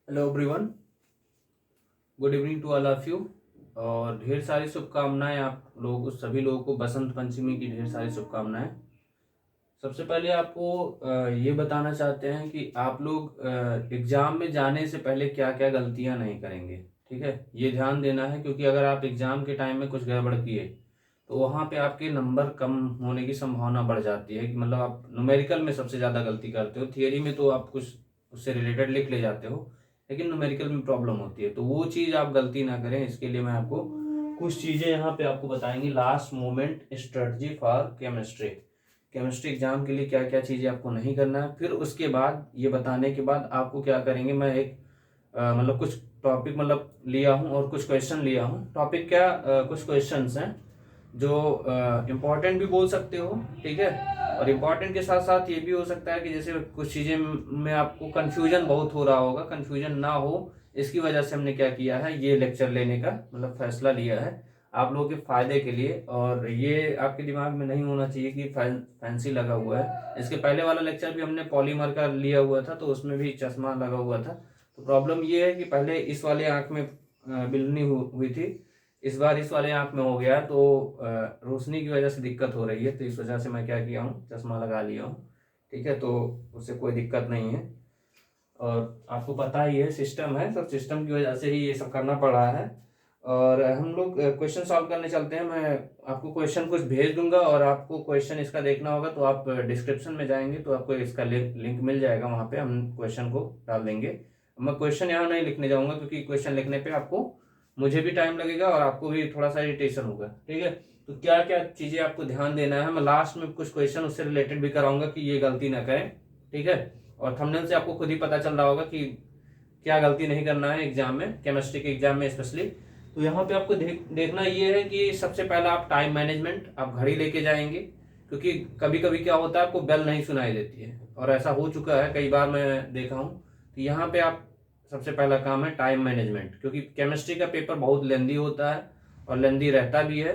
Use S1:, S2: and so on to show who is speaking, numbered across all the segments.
S1: Hello everyone, good evening to all of you. और ढेर सारी शुभकामनाएं आप लोग सभी लोगों को बसंत पंचमी की ढेर सारी शुभकामनाएं। सबसे पहले आपको ये बताना चाहते हैं कि आप लोग एग्ज़ाम में जाने से पहले क्या क्या गलतियां नहीं करेंगे। ठीक है, ये ध्यान देना है क्योंकि अगर आप एग्ज़ाम के टाइम में कुछ गड़बड़ किए तो वहाँ पे आपके नंबर कम होने की संभावना बढ़ जाती है। कि मतलब आप न्यूमेरिकल में सबसे ज़्यादा गलती करते हो, थियरी में तो आप कुछ उससे रिलेटेड लिख ले जाते हो, लेकिन न्यूमेरिकल में प्रॉब्लम होती है। तो वो चीज़ आप गलती ना करें, इसके लिए मैं आपको कुछ चीज़ें यहाँ पे आपको बताएंगी। Last moment strategy for chemistry, chemistry exam के लिए क्या क्या चीज़ें आपको नहीं करना है। फिर उसके बाद ये बताने के बाद आपको क्या करेंगे, मैं एक मतलब कुछ टॉपिक मतलब लिया हूँ और कुछ क्वेश्चन लिया हूँ। टॉपिक क्या, कुछ क्वेश्चंस हैं जो इम्पोर्टेंट भी बोल सकते हो। ठीक है, और इम्पोर्टेंट के साथ साथ ये भी हो सकता है कि जैसे कुछ चीज़ें में आपको कन्फ्यूजन बहुत हो रहा होगा, कन्फ्यूजन ना हो इसकी वजह से हमने क्या किया है, ये लेक्चर लेने का मतलब फैसला लिया है आप लोगों के फायदे के लिए। और ये आपके दिमाग में नहीं होना चाहिए कि फैंसी लगा हुआ है। इसके पहले वाला लेक्चर भी हमने पॉलीमर का लिया हुआ था तो उसमें भी चश्मा लगा हुआ था। तो प्रॉब्लम ये है कि पहले इस वाले आंख में बिल्ली हुई थी, इस बार इस वाले आंख में हो गया। तो रोशनी की वजह से दिक्कत हो रही है, तो इस वजह से मैं क्या किया हूँ, चश्मा लगा लिया हूँ। ठीक है, तो उससे कोई दिक्कत नहीं है। और आपको पता ही है सिस्टम है, सब सिस्टम की वजह से ही ये सब करना पड़ रहा है। और हम लोग क्वेश्चन सॉल्व करने चलते हैं। मैं आपको क्वेश्चन कुछ भेज दूंगा और आपको क्वेश्चन इसका देखना होगा। तो आप डिस्क्रिप्शन में जाएंगे तो आपको इसका लिंक मिल जाएगा, वहाँ पे हम क्वेश्चन को डाल देंगे। मैं क्वेश्चन यहाँ नहीं लिखने जाऊँगा क्योंकि क्वेश्चन लिखने पे आपको, मुझे भी टाइम लगेगा और आपको भी थोड़ा सा इरिटेशन होगा। ठीक है, तो क्या क्या चीज़ें आपको ध्यान देना है, मैं लास्ट में कुछ क्वेश्चन उससे रिलेटेड भी कराऊंगा कि ये गलती ना करें। ठीक है, और थंबनेल से आपको खुद ही पता चल रहा होगा कि क्या गलती नहीं करना है एग्जाम में, केमिस्ट्री के एग्जाम में स्पेशली। तो यहाँ पे आपको देखना ये है कि सबसे पहला आप टाइम मैनेजमेंट, आप घड़ी लेके जाएंगे क्योंकि कभी कभी क्या होता है आपको बेल नहीं सुनाई देती है, और ऐसा हो चुका है कई बार, मैं देखा हूँ। तो यहाँ पे आप सबसे पहला काम है टाइम मैनेजमेंट, क्योंकि केमिस्ट्री का पेपर बहुत लेंदी होता है और लेंदी रहता भी है।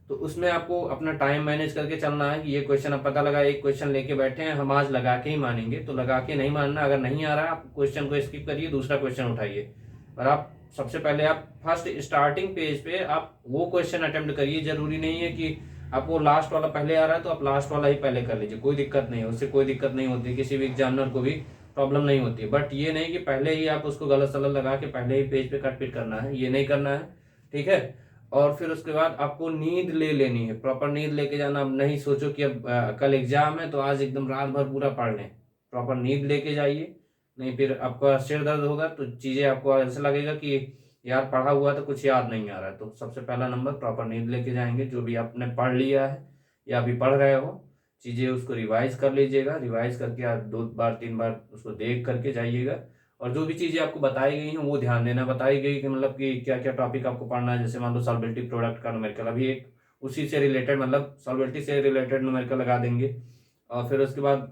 S1: तो उसमें आपको अपना टाइम मैनेज करके चलना है कि ये क्वेश्चन अब पता लगा, एक क्वेश्चन लेके बैठे हैं हम, आज लगा के ही मानेंगे। तो लगा के नहीं मानना, अगर नहीं आ रहा है आप क्वेश्चन को स्किप करिए, दूसरा क्वेश्चन उठाइए। और आप सबसे पहले आप फर्स्ट स्टार्टिंग पेज पे आप वो क्वेश्चन अटेम्प्ट करिए। जरूरी नहीं है कि आपको लास्ट वाला पहले आ रहा है तो आप लास्ट वाला ही पहले कर लीजिए, कोई दिक्कत नहीं है, उससे कोई दिक्कत नहीं होती, किसी भी एग्जामिनर को भी प्रॉब्लम नहीं होती। बट ये नहीं कि पहले ही आप उसको गलत सलत लगा के पहले ही पेज पे कट पिट करना है, ये नहीं करना है। ठीक है, और फिर उसके बाद आपको नींद ले लेनी है, प्रॉपर नींद लेके जाना। अब नहीं सोचो कि अब कल एग्जाम है तो आज एकदम रात भर पूरा पढ़ लें, प्रॉपर नींद लेके जाइए। नहीं फिर आपका सिर दर्द होगा, तो चीज़ें आपको ऐसा लगेगा कि यार पढ़ा हुआ तो कुछ याद नहीं आ रहा है। तो सबसे पहला नंबर प्रॉपर नींद लेके जाएंगे, जो भी आपने पढ़ लिया है या अभी पढ़ रहे हो चीज़ें उसको रिवाइज कर लीजिएगा। रिवाइज करके आप 2 बार 3 बार उसको देख करके जाइएगा। और जो भी चीज़ें आपको बताई गई हैं वो ध्यान देना। बताई गई कि मतलब कि क्या क्या टॉपिक आपको पढ़ना है, जैसे मान लो सॉल्वेबिलिटी प्रोडक्ट का न्यूमेरिकल, अभी एक उसी से रिलेटेड मतलब सॉल्वेबिलिटी से रिलेटेड न्यूमेरिकल लगा देंगे। और फिर उसके बाद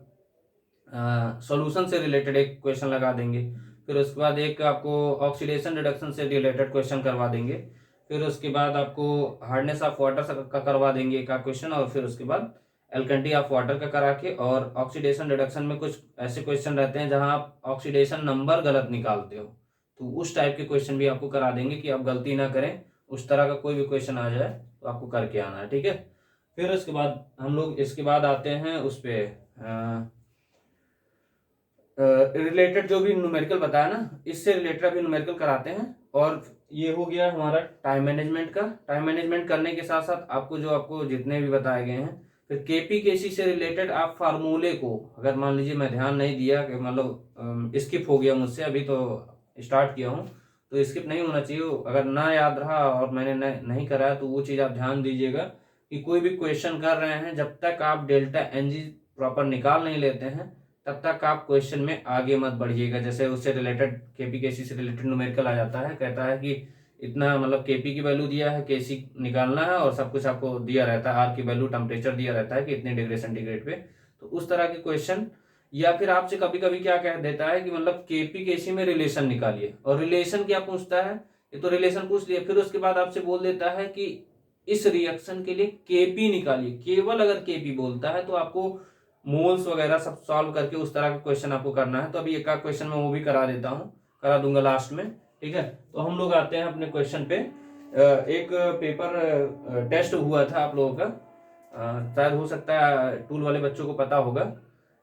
S1: सॉल्यूशन से रिलेटेड एक क्वेश्चन लगा देंगे। फिर उसके बाद एक आपको ऑक्सीडेशन रिडक्शन से रिलेटेड क्वेश्चन करवा देंगे। फिर उसके बाद आपको हार्डनेस ऑफ वाटर का करवा देंगे एक क्वेश्चन। और फिर उसके बाद एल्कलिनिटी ऑफ वाटर का करा के, और ऑक्सीडेशन रिडक्शन में कुछ ऐसे क्वेश्चन रहते हैं जहां आप ऑक्सीडेशन नंबर गलत निकालते हो, तो उस टाइप के क्वेश्चन भी आपको करा देंगे कि आप गलती ना करें, उस तरह का कोई भी क्वेश्चन आ जाए तो आपको करके आना है। ठीक है, फिर उसके बाद हम लोग इसके बाद आते हैं उस पर रिलेटेड जो भी न्यूमेरिकल बताया ना, इससे रिलेटेड अभी न्यूमेरिकल कराते हैं। और ये हो गया हमारा टाइम मैनेजमेंट का। टाइम मैनेजमेंट करने के साथ साथ आपको जो आपको जितने भी बताए गए हैं, फिर केपी केसी से रिलेटेड आप फार्मूले को, अगर मान लीजिए मैं ध्यान नहीं दिया कि मतलब स्किप हो गया मुझसे, अभी तो स्टार्ट किया हूँ तो स्किप नहीं होना चाहिए। अगर ना याद रहा और मैंने नहीं कराया तो वो चीज़ आप ध्यान दीजिएगा कि कोई भी क्वेश्चन कर रहे हैं, जब तक आप डेल्टा एन जी प्रॉपर निकाल नहीं लेते हैं तब तक आप क्वेश्चन में आगे मत बढ़िएगा। जैसे उससे रिलेटेड केपी केसी से रिलेटेड न्यूमेरिकल आ जाता है, कहता है कि इतना मतलब केपी की वैल्यू दिया है, केसी निकालना है, और सब कुछ आपको दिया रहता है, आर की वैल्यू टेम्परेचर दिया रहता है कि इतने डिग्री सेंटीग्रेड पे। तो उस तरह के क्वेश्चन, या फिर आपसे कभी कभी क्या कह देता है कि मतलब केपी केसी में रिलेशन निकालिए, और रिलेशन क्या पूछता है, ये तो रिलेशन पूछ लिया, फिर उसके बाद आपसे बोल देता है कि इस रिएक्शन के लिए केपी निकालिए। केवल अगर केपी बोलता है तो आपको मोल्स वगैरह सब सॉल्व करके उस तरह का क्वेश्चन आपको करना है। तो अभी एक क्वेश्चन मैं वो भी करा देता हूँ। करा दूंगा लास्ट में, ठीक है। तो हम लोग आते हैं अपने क्वेश्चन पे। एक पेपर टेस्ट हुआ था आप लोगों का, शायद हो सकता है टूल वाले बच्चों को पता होगा,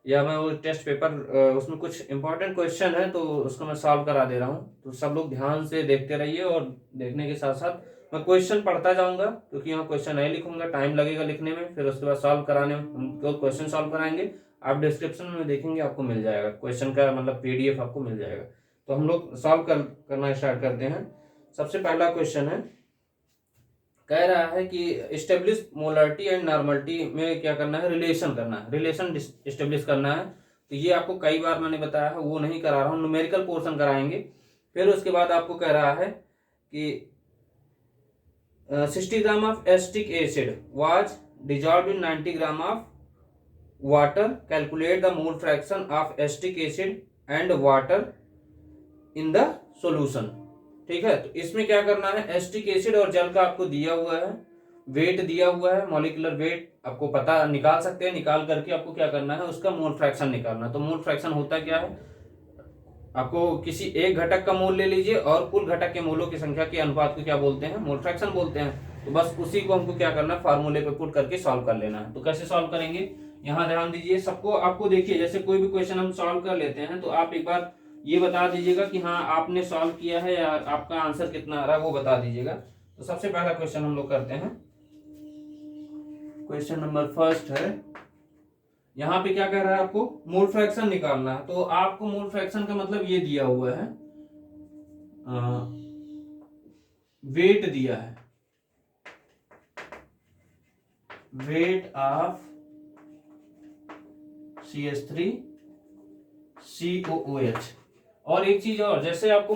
S1: या मैं वो टेस्ट पेपर उसमें कुछ इंपॉर्टेंट क्वेश्चन है तो उसको मैं सॉल्व करा दे रहा हूँ। तो सब लोग ध्यान से देखते रहिए, और देखने के साथ साथ मैं क्वेश्चन पढ़ता जाऊंगा, क्योंकि यहाँ क्वेश्चन नहीं लिखूंगा, टाइम लगेगा लिखने में, फिर उसके बाद सॉल्व कराने में हम केवल क्वेश्चन सॉल्व कराएंगे। आप डिस्क्रिप्शन में देखेंगे, आपको मिल जाएगा क्वेश्चन का मतलब PDF आपको मिल जाएगा। तो हम लोग सॉल्व करना स्टार्ट करते हैं। सबसे पहला क्वेश्चन है, कह रहा है कि एस्टेब्लिश मोलरिटी एंड नॉर्मलिटी में क्या करना है, रिलेशन करना है, रिलेशन एस्टेब्लिश करना है। तो ये आपको कई बार मैंने बताया है, वो नहीं करा रहा हूँ, न्यूमेरिकल पोर्शन कराएंगे। फिर उसके बाद आपको कह रहा है कि 60 gram of acetic acid was dissolved in 90 gram of water, calculate the mole fraction of acetic acid and water in the solution, ठीक है। तो इसमें क्या करना है, एसिटिक एसिड और जल का आपको दिया हुआ है, वेट दिया हुआ है, मॉलिक्यूलर वेट आपको पता निकाल सकते हैं, निकाल करके आपको क्या करना है, उसका मोल फ्रैक्शन निकालना है। तो मोल फ्रैक्शन होता क्या है, आपको किसी एक घटक का मोल ले लीजिए और कुल घटक के मोलों की संख्या के अनुपात को क्या बोलते हैं, मोल फ्रैक्शन बोलते हैं। तो बस उसी को हमको क्या करना है, फार्मूले पे पुट करके सॉल्व कर लेना है। तो कैसे सॉल्व करेंगे, यहाँ ध्यान दीजिए सबको। आपको देखिए, जैसे कोई भी क्वेश्चन हम सॉल्व कर लेते हैं तो आप एक बार ये बता दीजिएगा कि हाँ आपने सॉल्व किया है या आपका आंसर कितना आ रहा है, वो बता दीजिएगा। तो सबसे पहला क्वेश्चन हम लोग करते हैं, क्वेश्चन नंबर फर्स्ट है। यहाँ पे क्या कह रहा है, आपको मोल फ्रैक्शन निकालना है। तो आपको मोल फ्रैक्शन का मतलब ये दिया हुआ है, वेट दिया है, वेट ऑफ CH3COOH। और एक चीज और, जैसे आपको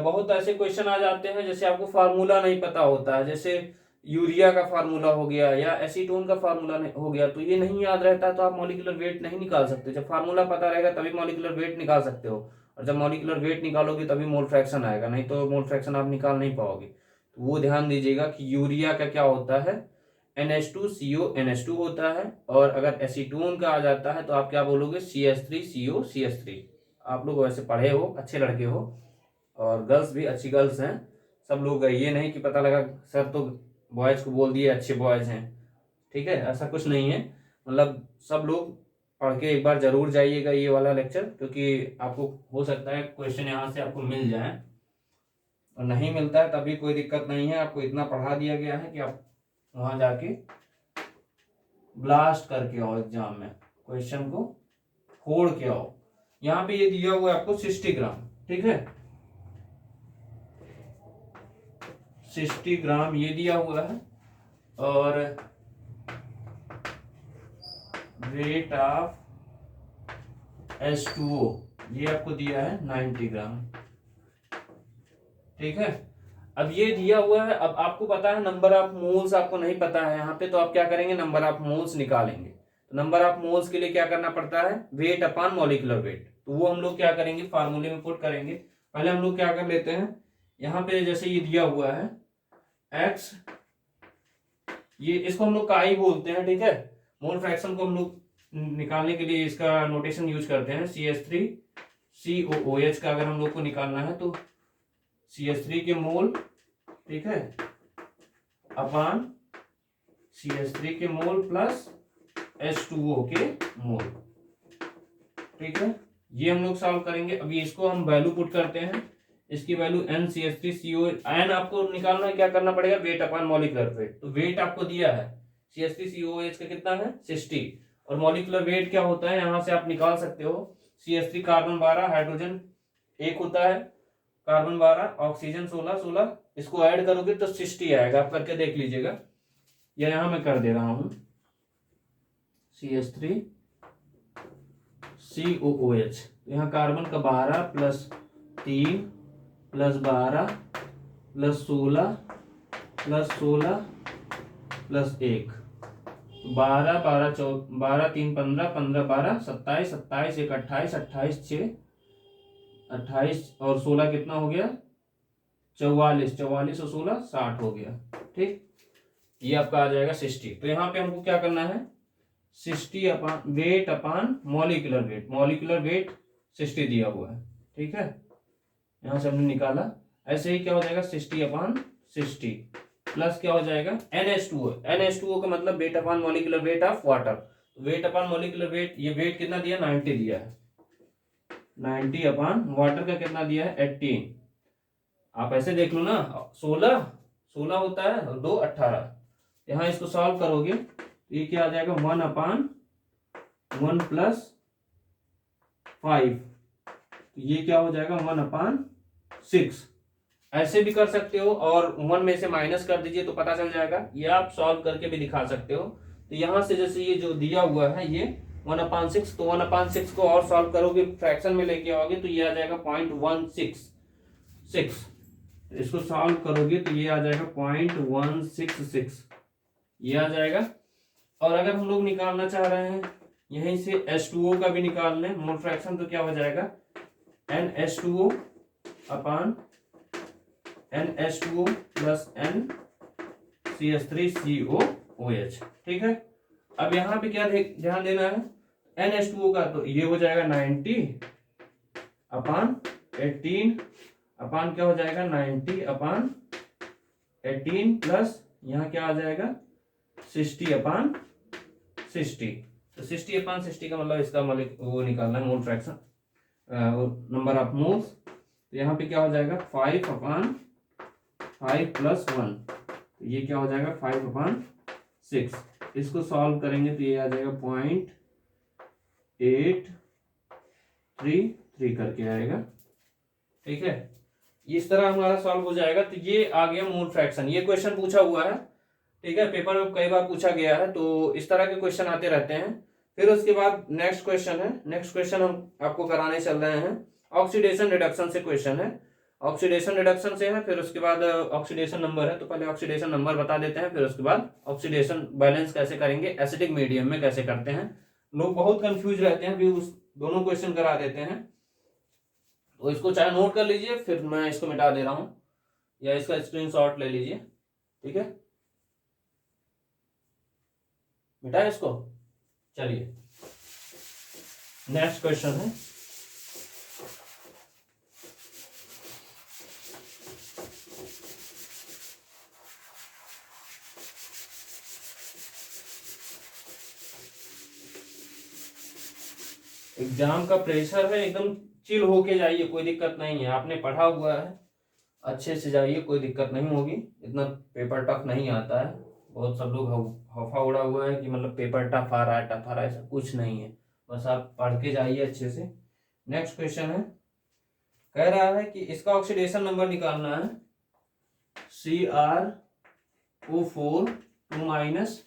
S1: बहुत ऐसे क्वेश्चन आ जाते हैं, जैसे आपको फार्मूला नहीं पता होता है, जैसे यूरिया का फार्मूला हो गया या एसीटोन का फार्मूला हो गया, तो ये नहीं याद रहता तो आप मॉलिक्यूलर वेट नहीं निकाल सकते। जब फार्मूला पता रहेगा तभी मॉलिक्यूलर वेट निकाल सकते हो, और जब मॉलिक्यूलर वेट निकालोगे तभी मोल फ्रैक्शन आएगा, नहीं तो मोल फ्रैक्शन आप निकाल नहीं पाओगे। तो वो ध्यान दीजिएगा कि यूरिया का क्या होता है, NH2CO NH2 होता है, और अगर एसीटोन का आ जाता है तो आप क्या बोलोगे, CH3CO CH3। आप लोग वैसे पढ़े हो, अच्छे लड़के हो, और गर्ल्स भी अच्छी गर्ल्स हैं सब लोग। ये नहीं कि पता लगा सर तो बॉयज को बोल दिए अच्छे बॉयज हैं, ठीक है, ऐसा कुछ नहीं है। मतलब सब लोग पढ़ के एक बार जरूर जाइएगा ये वाला लेक्चर, क्योंकि आपको हो सकता है क्वेश्चन यहाँ से आपको मिल जाए, और नहीं मिलता है तभी कोई दिक्कत नहीं है। आपको इतना पढ़ा दिया गया है कि आप वहां जाके ब्लास्ट करके आओ, एग्जाम में क्वेश्चन को फोड़ के आओ। यहाँ पे ये दिया हुआ है आपको 60 ग्राम, ठीक है, 60 ग्राम ये दिया हुआ है, और वेट ऑफ H2O ये आपको दिया है 90 ग्राम, ठीक है। अब ये दिया हुआ है, अब आपको पता है नंबर ऑफ मोल्स आपको नहीं पता है यहाँ पे, तो आप क्या करेंगे, नंबर ऑफ मोल्स निकालेंगे। तो नंबर ऑफ मोल्स के लिए क्या करना पड़ता है, वेट अपॉन मॉलिक्यूलर वेट। तो वो हम लोग क्या करेंगे, फार्मूले में पुट करेंगे। पहले हम लोग क्या कर लेते हैं, यहाँ पे जैसे ये दिया हुआ है x, ये इसको हम लोग काई बोलते हैं, ठीक है। मोल फ्रैक्शन को हम लोग निकालने के लिए इसका नोटेशन यूज करते हैं, CH3COOH का अगर हम लोग को निकालना है तो CH3 के मोल, ठीक है, अपॉन CH3 के मोल प्लस H2O के मोल, ठीक है। ये हम लोग सॉल्व करेंगे। अभी इसको हम वैल्यू पुट करते हैं, इसकी वैल्यू NCH3CO, एन आपको निकालना है, क्या करना पड़ेगा, वेट अपॉन मॉलिक्यूलर वेट। तो वेट आपको दिया है CH3COOH का कितना है, 60, और मॉलिक्यूलर वेट क्या होता है, यहां से आप निकाल सकते हो, CH3 कार्बन 12, हाइड्रोजन 1 होता है, कार्बन 12, ऑक्सीजन 16, इसको ऐड करोगे तो 60 आएगा। आप करके देख लीजिएगा, या यहां मैं कर दे रहा हूं, CH3COOH, यहाँ कार्बन का 12 plus 3 plus 12 plus 16 plus 16 plus 1, 12 12 12 3 15 15 12 27 27 1 28 28 6 28 और 16 कितना हो गया, 44 44 और 16 60 हो गया, ठीक। ये आपका आ जाएगा 60। तो यहाँ पे हमको क्या करना है, 60 upon weight upon molecular weight, molecular weight 60 दिया हुआ है, ठीक है। यहाँ से हमने निकाला। ऐसे ही क्या हो जाएगा 60/60 प्लस क्या हो जाएगा NH2O। NH2O का मतलब weight upon molecular weight of water. Weight upon molecular weight, ये वेट कितना दिया 90 दिया है, 90 अपॉन वाटर का कितना दिया है 18। आप ऐसे देख लो ना, 16 होता है और 2 18। यहाँ इसको सॉल्व करोगे तो ये क्या आ जाएगा 1/1 प्लस 5, तो ये क्या हो जाएगा 1/6। ऐसे भी कर सकते हो और 1 में से माइनस कर दीजिए तो पता चल जाएगा, ये आप सॉल्व करके भी दिखा सकते हो। तो यहां से जैसे ये जो दिया हुआ है ये 1/6, तो 1/6 को और सॉल्व करोगे फ्रैक्शन में लेके आओगे तो ये आ जाएगा 0.166। इसको सॉल्व करोगे तो ये आ जाएगा 0.166, ये आ जाएगा। और अगर हम लोग निकालना चाह रहे हैं यहीं से H2O का भी निकाल लें मोल फ्रैक्शन, तो क्या हो जाएगा NH2O upon NH2O plus NCH3COOH। ठीक है, अब यहाँ पे क्या ध्यान देना है, NH2O का तो ये हो जाएगा 90/18 अपान क्या हो जाएगा 90/18 प्लस यहाँ क्या आ जाएगा 60/60। तो 60/60 का मतलब इसका वो निकालना है mole fraction, number of moles. तो यहाँ पे क्या हो जाएगा 5/5 प्लस 1, तो ये क्या हो जाएगा 5/6। इसको सॉल्व करेंगे तो ये आ जाएगा 0.833 करके आएगा। ठीक है, इस तरह हमारा सॉल्व हो जाएगा। तो ये आ गया मोल फ्रैक्शन, ये क्वेश्चन पूछा हुआ है। ठीक है, पेपर में कई बार पूछा गया है, तो इस तरह के क्वेश्चन आते रहते हैं। फिर उसके बाद नेक्स्ट क्वेश्चन है, नेक्स्ट क्वेश्चन हम आपको कराने चल रहे हैं, ऑक्सीडेशन रिडक्शन से क्वेश्चन है। ऑक्सीडेशन रिडक्शन से है, फिर उसके बाद ऑक्सीडेशन नंबर है, तो पहले ऑक्सीडेशन नंबर बता देते हैं, फिर उसके बाद ऑक्सीडेशन बैलेंस कैसे करेंगे, एसिडिक मीडियम में कैसे करते हैं। लोग बहुत कंफ्यूज रहते हैं, भी उस दोनों क्वेश्चन करा देते हैं। तो इसको चाहे नोट कर लीजिए, फिर मैं इसको मिटा दे रहा हूं, या इसका स्क्रीनशॉट ले लीजिए। ठीक है, मिटाए इसको। चलिए नेक्स्ट क्वेश्चन है, एग्जाम का प्रेशर है, एकदम चिल होके जाइए, कोई दिक्कत नहीं है। आपने पढ़ा हुआ है, अच्छे से जाइए, कोई दिक्कत नहीं होगी। इतना पेपर टफ नहीं आता है। बहुत सब लोग हफा उड़ा हुआ है कि मतलब पेपर टफ आ रहा है, टफ आ रहा है, ऐसा कुछ नहीं है। बस आप पढ़ के जाइए अच्छे से। नेक्स्ट क्वेश्चन है, कह रहा है कि इसका ऑक्सीडेशन नंबर निकालना है CrO4 2-,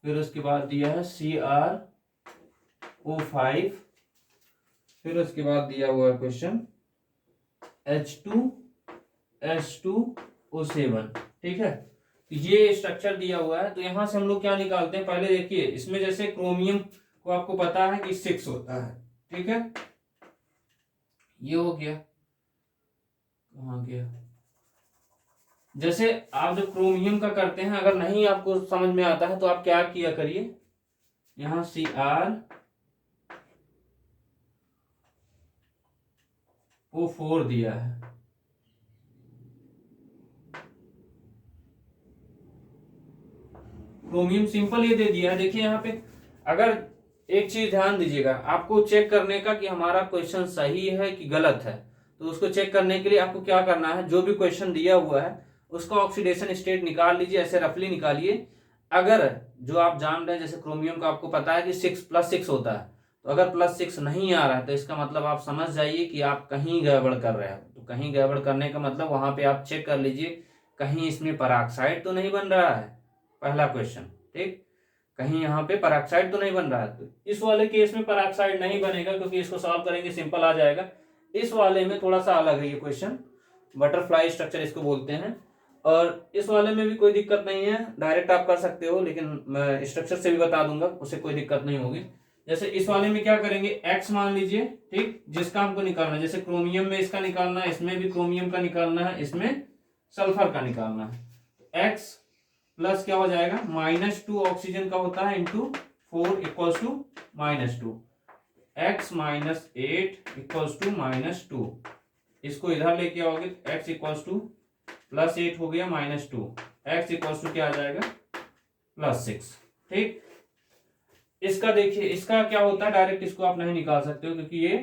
S1: फिर उसके बाद दिया है CrO5, फिर उसके बाद दिया हुआ है क्वेश्चन H2S2O7। ठीक है, तो ये स्ट्रक्चर दिया हुआ है। तो यहां से हम लोग क्या निकालते हैं, पहले देखिए इसमें जैसे क्रोमियम को आपको पता है कि 6 होता है। ठीक है, ये हो गया, कहाँ गया। जैसे आप जो क्रोमियम का करते हैं, अगर नहीं आपको समझ में आता है तो आप क्या किया करिए, यहां CrO4 दिया है, क्रोमियम सिंपल ये दे दिया है। देखिए यहाँ पे अगर एक चीज ध्यान दीजिएगा, आपको चेक करने का कि हमारा क्वेश्चन सही है कि गलत है, तो उसको चेक करने के लिए आपको क्या करना है, जो भी क्वेश्चन दिया हुआ है उसका ऑक्सीडेशन स्टेट निकाल लीजिए, ऐसे रफली निकालिए। अगर जो आप जान रहे हैं, जैसे क्रोमियम का आपको पता है कि 6+6 होता है, तो अगर +6 नहीं आ रहा है तो इसका मतलब आप समझ जाइए कि आप कहीं गड़बड़ कर रहे हैं। तो कहीं गड़बड़ करने का मतलब वहां पे आप चेक कर लीजिए, कहीं इसमें पराक्साइड तो नहीं बन रहा है, पहला क्वेश्चन। ठीक, कहीं यहाँ पे पराक्साइड तो नहीं बन रहा है। तो इस वाले केस में पराक्साइड नहीं बनेगा, क्योंकि इसको सॉल्व करेंगे सिंपल आ जाएगा। इस वाले में थोड़ा सा अलग है ये क्वेश्चन, बटरफ्लाई स्ट्रक्चर इसको बोलते हैं। और इस वाले में भी कोई दिक्कत नहीं है, डायरेक्ट आप कर सकते हो, लेकिन मैं स्ट्रक्चर से भी बता दूंगा, उससे कोई दिक्कत नहीं होगी। जैसे इस वाले में क्या करेंगे, एक्स मान लीजिए, ठीक, जिसका हमको निकालना है। जैसे क्रोमियम में इसका निकालना है, इसमें भी क्रोमियम का निकालना है, इसमें सल्फर का निकालना है। एक्स प्लस क्या हो जाएगा -2 ऑक्सीजन का होता है into 4 equals to -2, x -8 equals to -2। इसको इधर लेके आओगे तो x इक्वल्स टू +8 हो गया -2, x इक्वल्स टू क्या आ जाएगा +6। ठीक, इसका देखिए, इसका क्या होता है, डायरेक्ट इसको आप नहीं निकाल सकते हो क्योंकि ये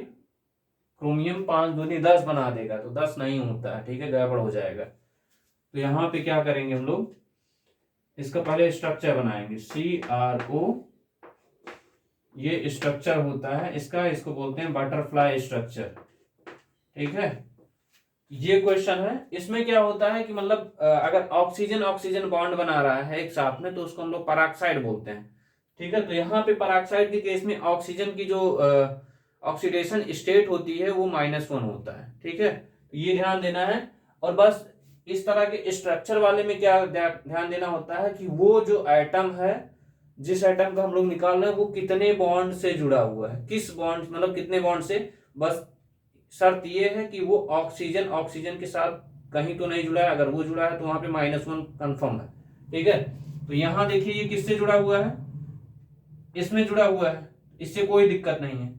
S1: क्रोमियम 5 दूनी 10 बना देगा, तो 10 नहीं होता है। ठीक है, गड़बड़ हो जाएगा। तो यहाँ पे क्या करेंगे हम लोग, इसका पहले स्ट्रक्चर बनाएंगे। CRO ये स्ट्रक्चर होता है इसका, इसको बोलते हैं बटरफ्लाई स्ट्रक्चर। ठीक है, ये क्वेश्चन है। इसमें क्या होता है कि मतलब अगर ऑक्सीजन ऑक्सीजन बॉन्ड बना रहा है एक साथ में, तो उसको हम लोग पराक्साइड बोलते हैं। ठीक है, तो यहाँ पे पराक्साइड के केस में ऑक्सीजन की जो ऑक्सीडेशन स्टेट होती है वो -1 होता है। ठीक है, तो ये ध्यान देना है। और बस इस तरह के स्ट्रक्चर वाले में क्या ध्यान देना होता है कि वो जो एटम है, जिस एटम का हम लोग निकाल रहे हैं, वो कितने बॉन्ड से जुड़ा हुआ है, किस बॉन्ड, मतलब कितने बॉन्ड से। बस शर्त ये है कि वो ऑक्सीजन ऑक्सीजन के साथ कहीं तो नहीं जुड़ा है, अगर वो जुड़ा है तो वहां पे -1 कंफर्म है। ठीक है, तो यहां देखिए ये किससे जुड़ा हुआ है, इसमें जुड़ा हुआ है, इससे कोई दिक्कत नहीं है।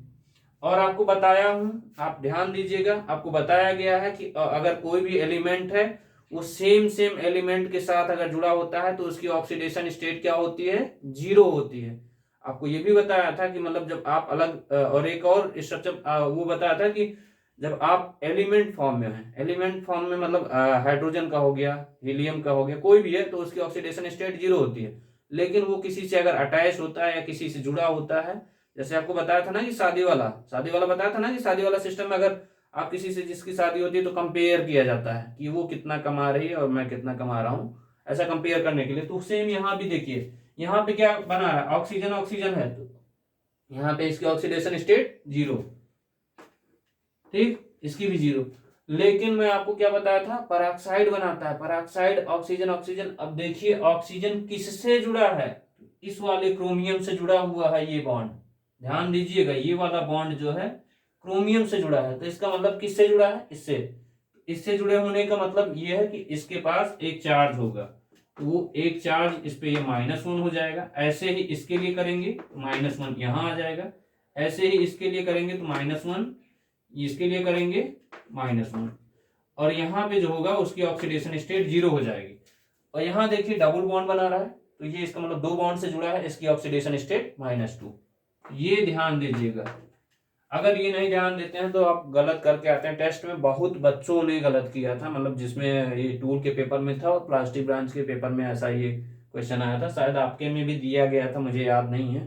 S1: और आपको बताया हूं, आप ध्यान दीजिएगा, आपको बताया गया है कि अगर कोई भी एलिमेंट है वो सेम एलिमेंट के साथ अगर जुड़ा होता है तो उसकी ऑक्सीडेशन स्टेट क्या होती है, 0 होती है। आपको ये भी बताया था कि मतलब जब आप अलग और एक और स्ट्रक्चर वो बताया था कि जब आप एलिमेंट फॉर्म में हैं, एलिमेंट फॉर्म में मतलब हाइड्रोजन का हो गया, हीलियम का हो गया, कोई भी है, तो उसकी ऑक्सीडेशन स्टेट 0 होती है। लेकिन वो किसी से अगर अटैच होता है या किसी से जुड़ा होता है, जैसे आपको बताया था ना कि शादी वाला बताया था ना कि शादी वाला सिस्टम में अगर आप किसी से जिसकी शादी होती है तो कंपेयर किया जाता है कि वो कितना कमा रही है और मैं कितना कमा रहा हूं, ऐसा कंपेयर करने के लिए। तो सेम यहाँ भी देखिए, यहाँ पे क्या बना है, ऑक्सीजन ऑक्सीजन है, तो यहाँ पे इसकी ऑक्सीडेशन स्टेट 0। ठीक, इसकी भी 0। लेकिन मैं आपको क्या बताया था, पराक्साइड बनाता है, पराक्साइड ऑक्सीजन ऑक्सीजन। अब देखिए ऑक्सीजन किससे जुड़ा है, इस वाले क्रोमियम से जुड़ा हुआ है ये बॉन्ड। ध्यान दीजिएगा, ये वाला बॉन्ड जो है क्रोमियम से जुड़ा है, तो इसका मतलब किससे जुड़ा है, इससे। इससे जुड़े होने का मतलब ये है कि इसके पास एक चार्ज होगा, तो वो एक चार्ज इस पे ये -1 हो जाएगा। ऐसे ही इसके लिए करेंगे तो -1 यहां आ जाएगा, ऐसे ही इसके लिए करेंगे तो -1, इसके लिए करेंगे -1, और यहाँ पे जो होगा उसकी ऑक्सीडेशन स्टेट 0 हो जाएगी। और यहाँ देखिए डबल बॉन्ड बना रहा है, तो ये इसका मतलब 2 बॉन्ड से जुड़ा है, इसकी ऑक्सीडेशन स्टेट -2। ये ध्यान दीजिएगा, अगर ये नहीं ध्यान देते हैं तो आप गलत करके आते हैं। टेस्ट में बहुत बच्चों ने गलत किया था, मतलब जिसमें ये टूल के पेपर में था और प्लास्टिक ब्रांच के पेपर में ऐसा ये क्वेश्चन आया था, शायद आपके में भी दिया गया था, मुझे याद नहीं है,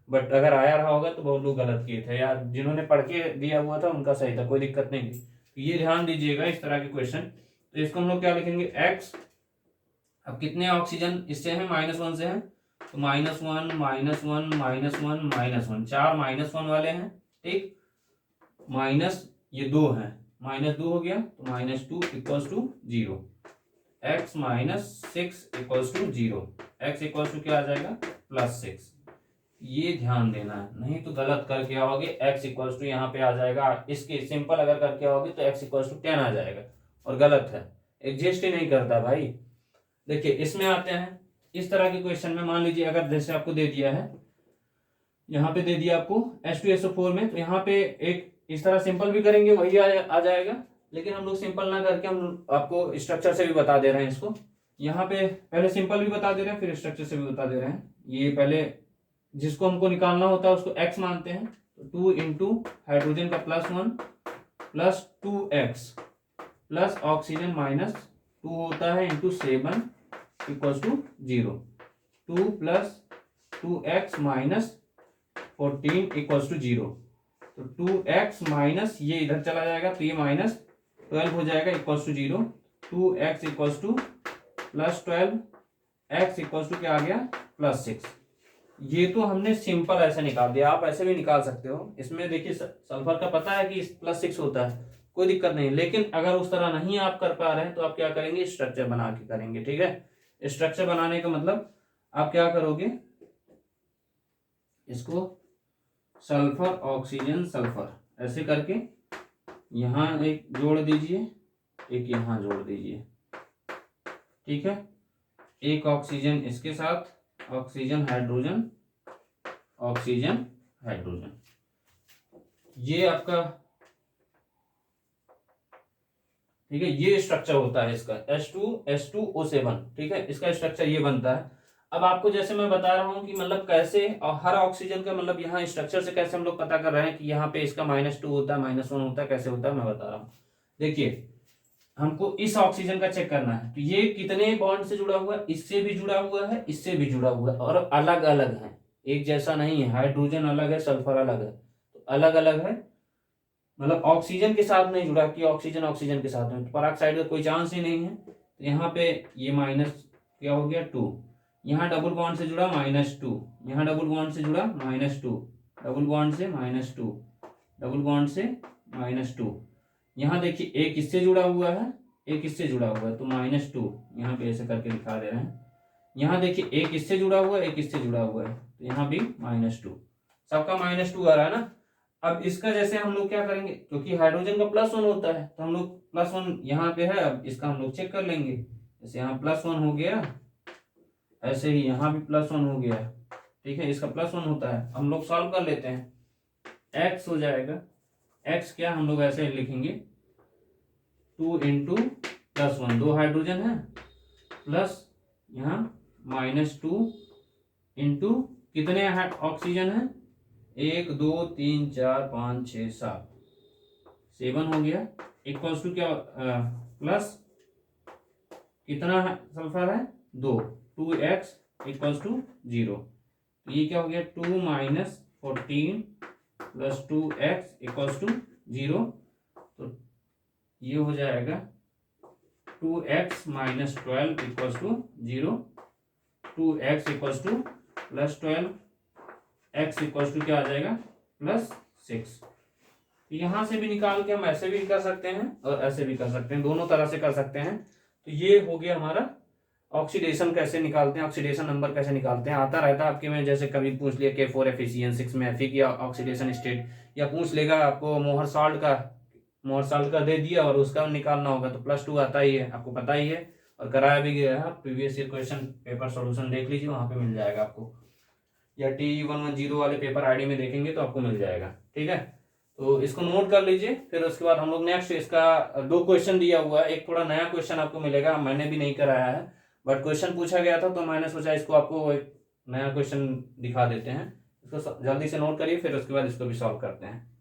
S1: बट अगर आया रहा होगा तो बहुत लोग गलत किए थे, या जिन्होंने पढ़ के दिया हुआ था उनका सही था, कोई दिक्कत नहीं थी। तो ये ध्यान दीजिएगा इस तरह के क्वेश्चन। तो इसको हम लोग क्या लिखेंगे, एक्स। अब कितने ऑक्सीजन इससे हैं, -1 से हैं, तो -1 -1 -1 -1, 4 -1 वाले हैं। ठीक, माइनस ये 2 है, -2 हो गया, तो -2 equals to 0, x -6 equals to 0, x equals to क्या आ जाएगा +6। ये ध्यान देना है, नहीं तो गलत करके आओगे, x इक्वल्स टू यहाँ पे आ जाएगा, इसके सिंपल अगर करके आओगे तो x इक्वल्स टू 10 आ जाएगा, और गलत है, एग्जिस्ट ही नहीं करता भाई। देखिए इसमें आते हैं, इस तरह के क्वेश्चन में मान लीजिए अगर जैसे आपको दे दिया है, यहाँ पे दे दिया आपको H2SO4 में, तो यहाँ पे एक इस तरह सिंपल भी करेंगे वही आ जाएगा, लेकिन हम लोग सिंपल ना करके हम आपको स्ट्रक्चर से भी बता दे रहे हैं इसको। यहाँ पे पहले सिंपल भी बता दे रहे हैं, फिर स्ट्रक्चर से भी बता दे रहे हैं। ये पहले जिसको हमको निकालना होता है उसको x मानते हैं, तो 2 इंटू हाइड्रोजन का +1 प्लस 2x प्लस ऑक्सीजन -2 होता है into 7 equals to 0, 2 + 2x -14 equals to 0, तो 2x माइनस ये इधर चला जाएगा, तो ये -12 हो जाएगा equals to 0, 2x equals to +12, x equals to क्या आ गया +6। ये तो हमने सिंपल ऐसे निकाल दिया, आप ऐसे भी निकाल सकते हो। इसमें देखिए सल्फर का पता है कि +6 होता है, कोई दिक्कत नहीं, लेकिन अगर उस तरह नहीं आप कर पा रहे हैं तो आप क्या करेंगे, स्ट्रक्चर बना के करेंगे। ठीक है, स्ट्रक्चर बनाने का मतलब आप क्या करोगे, इसको सल्फर ऑक्सीजन सल्फर ऐसे करके यहाँ एक जोड़ दीजिए, एक यहाँ जोड़ दीजिए। ठीक है, एक ऑक्सीजन इसके साथ, ऑक्सीजन हाइड्रोजन, ऑक्सीजन हाइड्रोजन, ये आपका ठीक है, ये स्ट्रक्चर होता है इसका H2SO7, ठीक है, इसका स्ट्रक्चर ये बनता है। अब आपको जैसे मैं बता रहा हूँ कि मतलब कैसे और हर ऑक्सीजन का मतलब यहाँ स्ट्रक्चर से कैसे हम लोग पता कर रहे हैं कि यहाँ पे इसका -2 होता है, -1 होता है, कैसे होता है मैं बता रहा हूँ। देखिए हमको इस ऑक्सीजन का चेक करना है, तो ये कितने बॉन्ड से जुड़ा हुआ है, इससे भी जुड़ा हुआ है, इससे भी जुड़ा हुआ है, और अलग अलग है, एक जैसा नहीं है, हाइड्रोजन अलग है, सल्फर अलग है, तो अलग अलग है, मतलब ऑक्सीजन के साथ नहीं जुड़ा कि ऑक्सीजन ऑक्सीजन के साथ में, तो पराक्साइड का कोई चांस ही नहीं है। तो यहाँ पे ये माइनस क्या हो गया 2, यहाँ डबल बॉन्ड से जुड़ा -2, यहाँ डबल बॉन्ड से जुड़ा -2, डबल बॉन्ड से -2, डबल बॉन्ड से -2, यहाँ देखिए एक इससे जुड़ा हुआ है, एक इससे जुड़ा हुआ है, तो -2 यहाँ पे ऐसे करके दिखा दे रहे हैं। यहाँ देखिए एक इससे जुड़ा हुआ है, एक इससे जुड़ा हुआ है, तो यहाँ भी -2, सबका -2 आ रहा है ना। अब इसका जैसे हम लोग क्या करेंगे, क्योंकि हाइड्रोजन का +1 होता है, तो हम लोग +1 यहाँ पे है, अब इसका हम लोग चेक कर लेंगे। जैसे यहाँ +1 हो गया, ऐसे ही यहाँ भी +1 हो गया, ठीक है, इसका +1 होता है। हम लोग सॉल्व कर लेते हैं, x हो जाएगा, x क्या हम लोग ऐसे लिखेंगे 2 × +1, 2 हाइड्रोजन है, प्लस यहाँ -2 इंटू कितने ऑक्सीजन है, 1 2 3 4 5 6 7, 7 हो गया, इक्वल्स टू क्या प्लस कितना है सल्फर है 2, 2x इक्वल्स टू 0, तो ये क्या हो गया 2 - 14 + 2x इक्वल्स टू 0, तो ये हो जाएगा 2x - 12 equals to 0, 2x equals to +12, x equals to क्या आ जाएगा +6। यहाँ से भी निकाल के हम ऐसे भी कर सकते हैं और ऐसे भी कर सकते हैं, दोनों तरह से कर सकते हैं। तो ये हो गया हमारा ऑक्सीडेशन कैसे निकालते हैं, ऑक्सीडेशन नंबर कैसे निकालते हैं, आता रहता है आपके में, जैसे कभी पूछ लिया K4 एफिशिएंसी में Fe की ऑक्सीडेशन स्टेट, या पूछ लेगा आपको मोहर साल्ट का दे दिया और उसका निकालना होगा, तो +2 आता ही है, आपको पता ही है और कराया भी गया है। Previous year question paper solution देख लीजिए, वहां पे मिल जाएगा आपको, या TE110 वाले पेपर आईडी में देखेंगे तो आपको मिल जाएगा, ठीक है। तो इसको नोट कर लीजिए, फिर उसके बाद हम लोग नेक्स्ट इसका 2 क्वेश्चन दिया हुआ है, एक थोड़ा नया क्वेश्चन आपको मिलेगा, मैंने भी नहीं कराया है, बट क्वेश्चन पूछा गया था, तो मैंने सोचा इसको आपको एक नया क्वेश्चन दिखा देते हैं। इसको जल्दी से नोट करिए, फिर उसके बाद इसको भी सॉल्व करते हैं।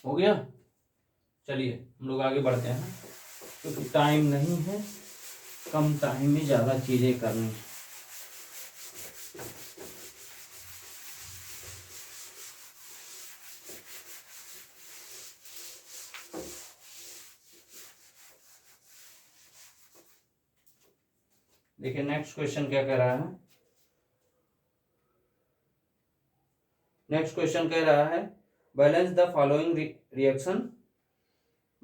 S1: हो गया, चलिए हम लोग आगे बढ़ते हैं, क्योंकि टाइम नहीं है, कम टाइम में ज़्यादा चीज़ें करनी है। देखिए नेक्स्ट क्वेश्चन क्या कह रहा है, नेक्स्ट क्वेश्चन कह रहा है balance the following reaction